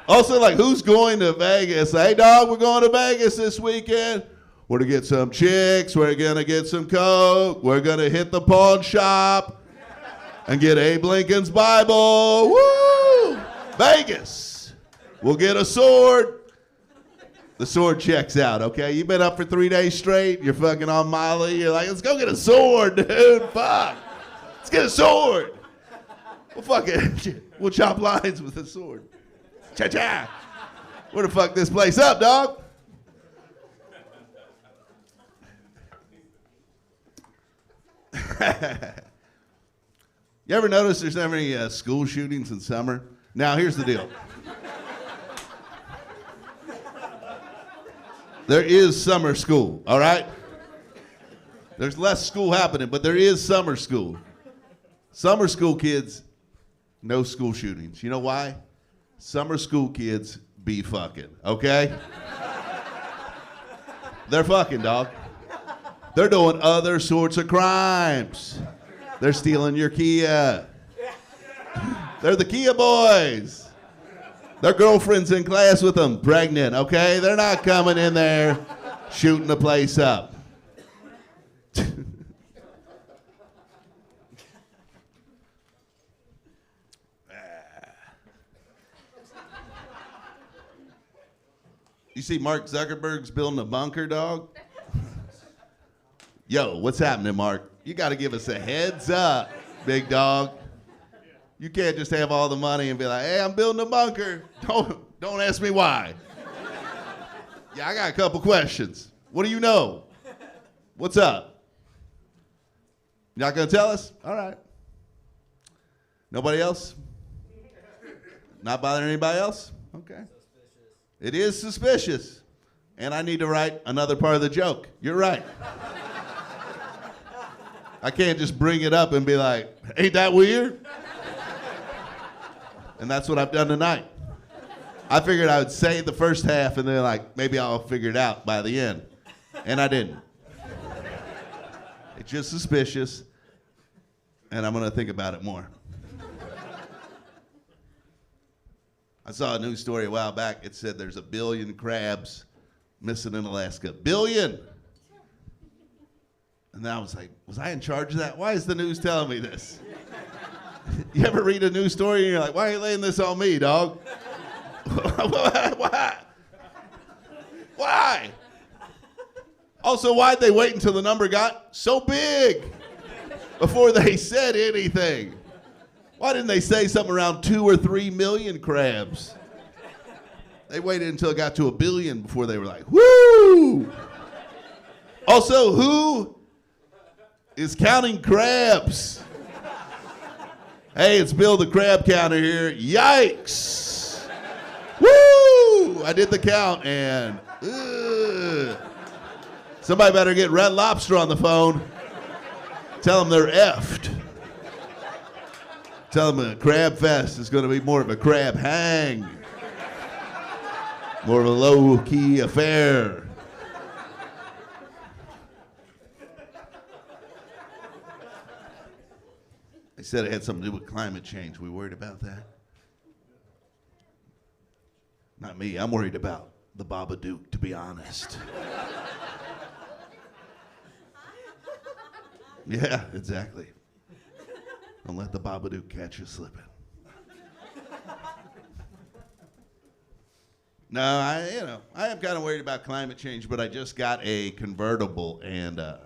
Also, like, who's going to Vegas? Hey, dog, we're going to Vegas this weekend. We're going to get some chicks. We're going to get some coke. We're going to hit the pawn shop and get Abe Lincoln's Bible. Woo! Vegas. We'll get a sword. The sword checks out, okay? You've been up for 3 days straight. You're fucking on Molly. You're like, let's go get a sword, dude. Fuck. Let's get a sword. We'll chop lines with a sword. Cha-cha. Where the fuck this place up, dog? You ever notice there's never any school shootings in summer? Now, here's the deal. There is summer school, all right? There's less school happening, but there is summer school. Summer school kids, no school shootings. You know why? Summer school kids be fucking, okay? They're fucking, dog. They're doing other sorts of crimes. They're stealing your Kia. They're the Kia boys. Their girlfriend's in class with them, pregnant, okay? They're not coming in there shooting the place up. You see Mark Zuckerberg's building a bunker, dog? Yo, what's happening, Mark? You got to give us a heads up, big dog. You can't just have all the money and be like, hey, I'm building a bunker. Don't ask me why. Yeah, I got a couple questions. What do you know? What's up? You not going to tell us? All right. Nobody else? Not bothering anybody else? Okay. It is suspicious. And I need to write another part of the joke. You're right. I can't just bring it up and be like, ain't that weird? And that's what I've done tonight. I figured I would say the first half and then like, maybe I'll figure it out by the end. And I didn't. It's just suspicious. And I'm gonna think about it more. I saw a news story a while back. It said there's 1 billion crabs missing in Alaska. 1 billion! And then I was like, was I in charge of that? Why is the news telling me this? You ever read a news story and you're like, why are you laying this on me, dog? Why? Also, why'd they wait until the number got so big before they said anything? Why didn't they say something around 2 or 3 million crabs? They waited until it got to 1 billion before they were like, woo! Also, who is counting crabs? Hey, it's Bill the Crab Counter here. Yikes! Woo! I did the count and Somebody better get Red Lobster on the phone. Tell them they're effed. Tell them a crab fest is going to be more of a crab hang. More of a low-key affair. They said it had something to do with climate change. We worried about that? Not me. I'm worried about the Babadook, to be honest. Yeah, exactly. Don't let the Babadook catch you slipping. No, I am kind of worried about climate change, but I just got a convertible, and I'll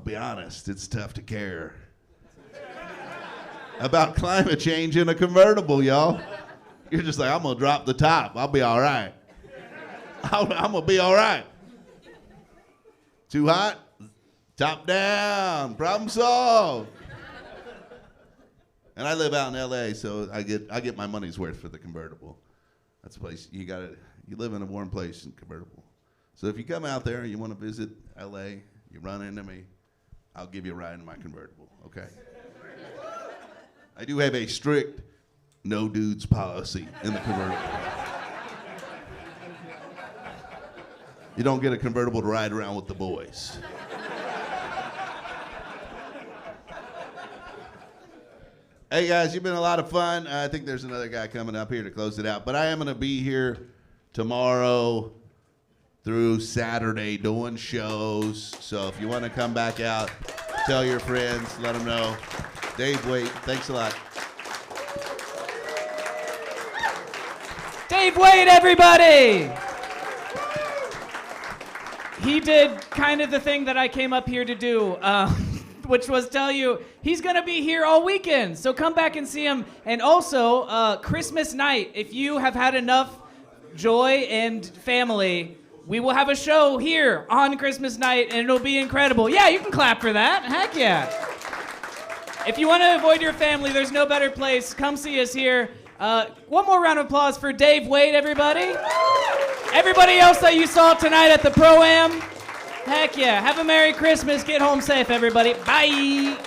be honest, it's tough to care about climate change in a convertible, y'all. You're just like, I'm gonna drop the top. I'll be all right. I'm gonna be all right. Too hot? Top down. Problem solved. And I live out in LA, so I get my money's worth for the convertible. That's a place you live in a warm place in convertible. So if you come out there and you want to visit LA, you run into me, I'll give you a ride in my convertible, okay? I do have a strict no dudes policy in the convertible. You don't get a convertible to ride around with the boys. Hey guys, you've been a lot of fun. I think there's another guy coming up here to close it out, but I am going to be here tomorrow through Saturday doing shows. So if you want to come back out, tell your friends, let them know. Dave Waite, thanks a lot. Dave Waite, everybody! He did kind of the thing that I came up here to do, which was tell you he's going to be here all weekend. So come back and see him. And also, Christmas night, if you have had enough joy and family, we will have a show here on Christmas night, and it'll be incredible. Yeah, you can clap for that. Heck yeah. If you want to avoid your family, there's no better place. Come see us here. One more round of applause for Dave Waite, everybody. Everybody else that you saw tonight at the Pro-Am, heck yeah. Have a Merry Christmas. Get home safe, everybody. Bye.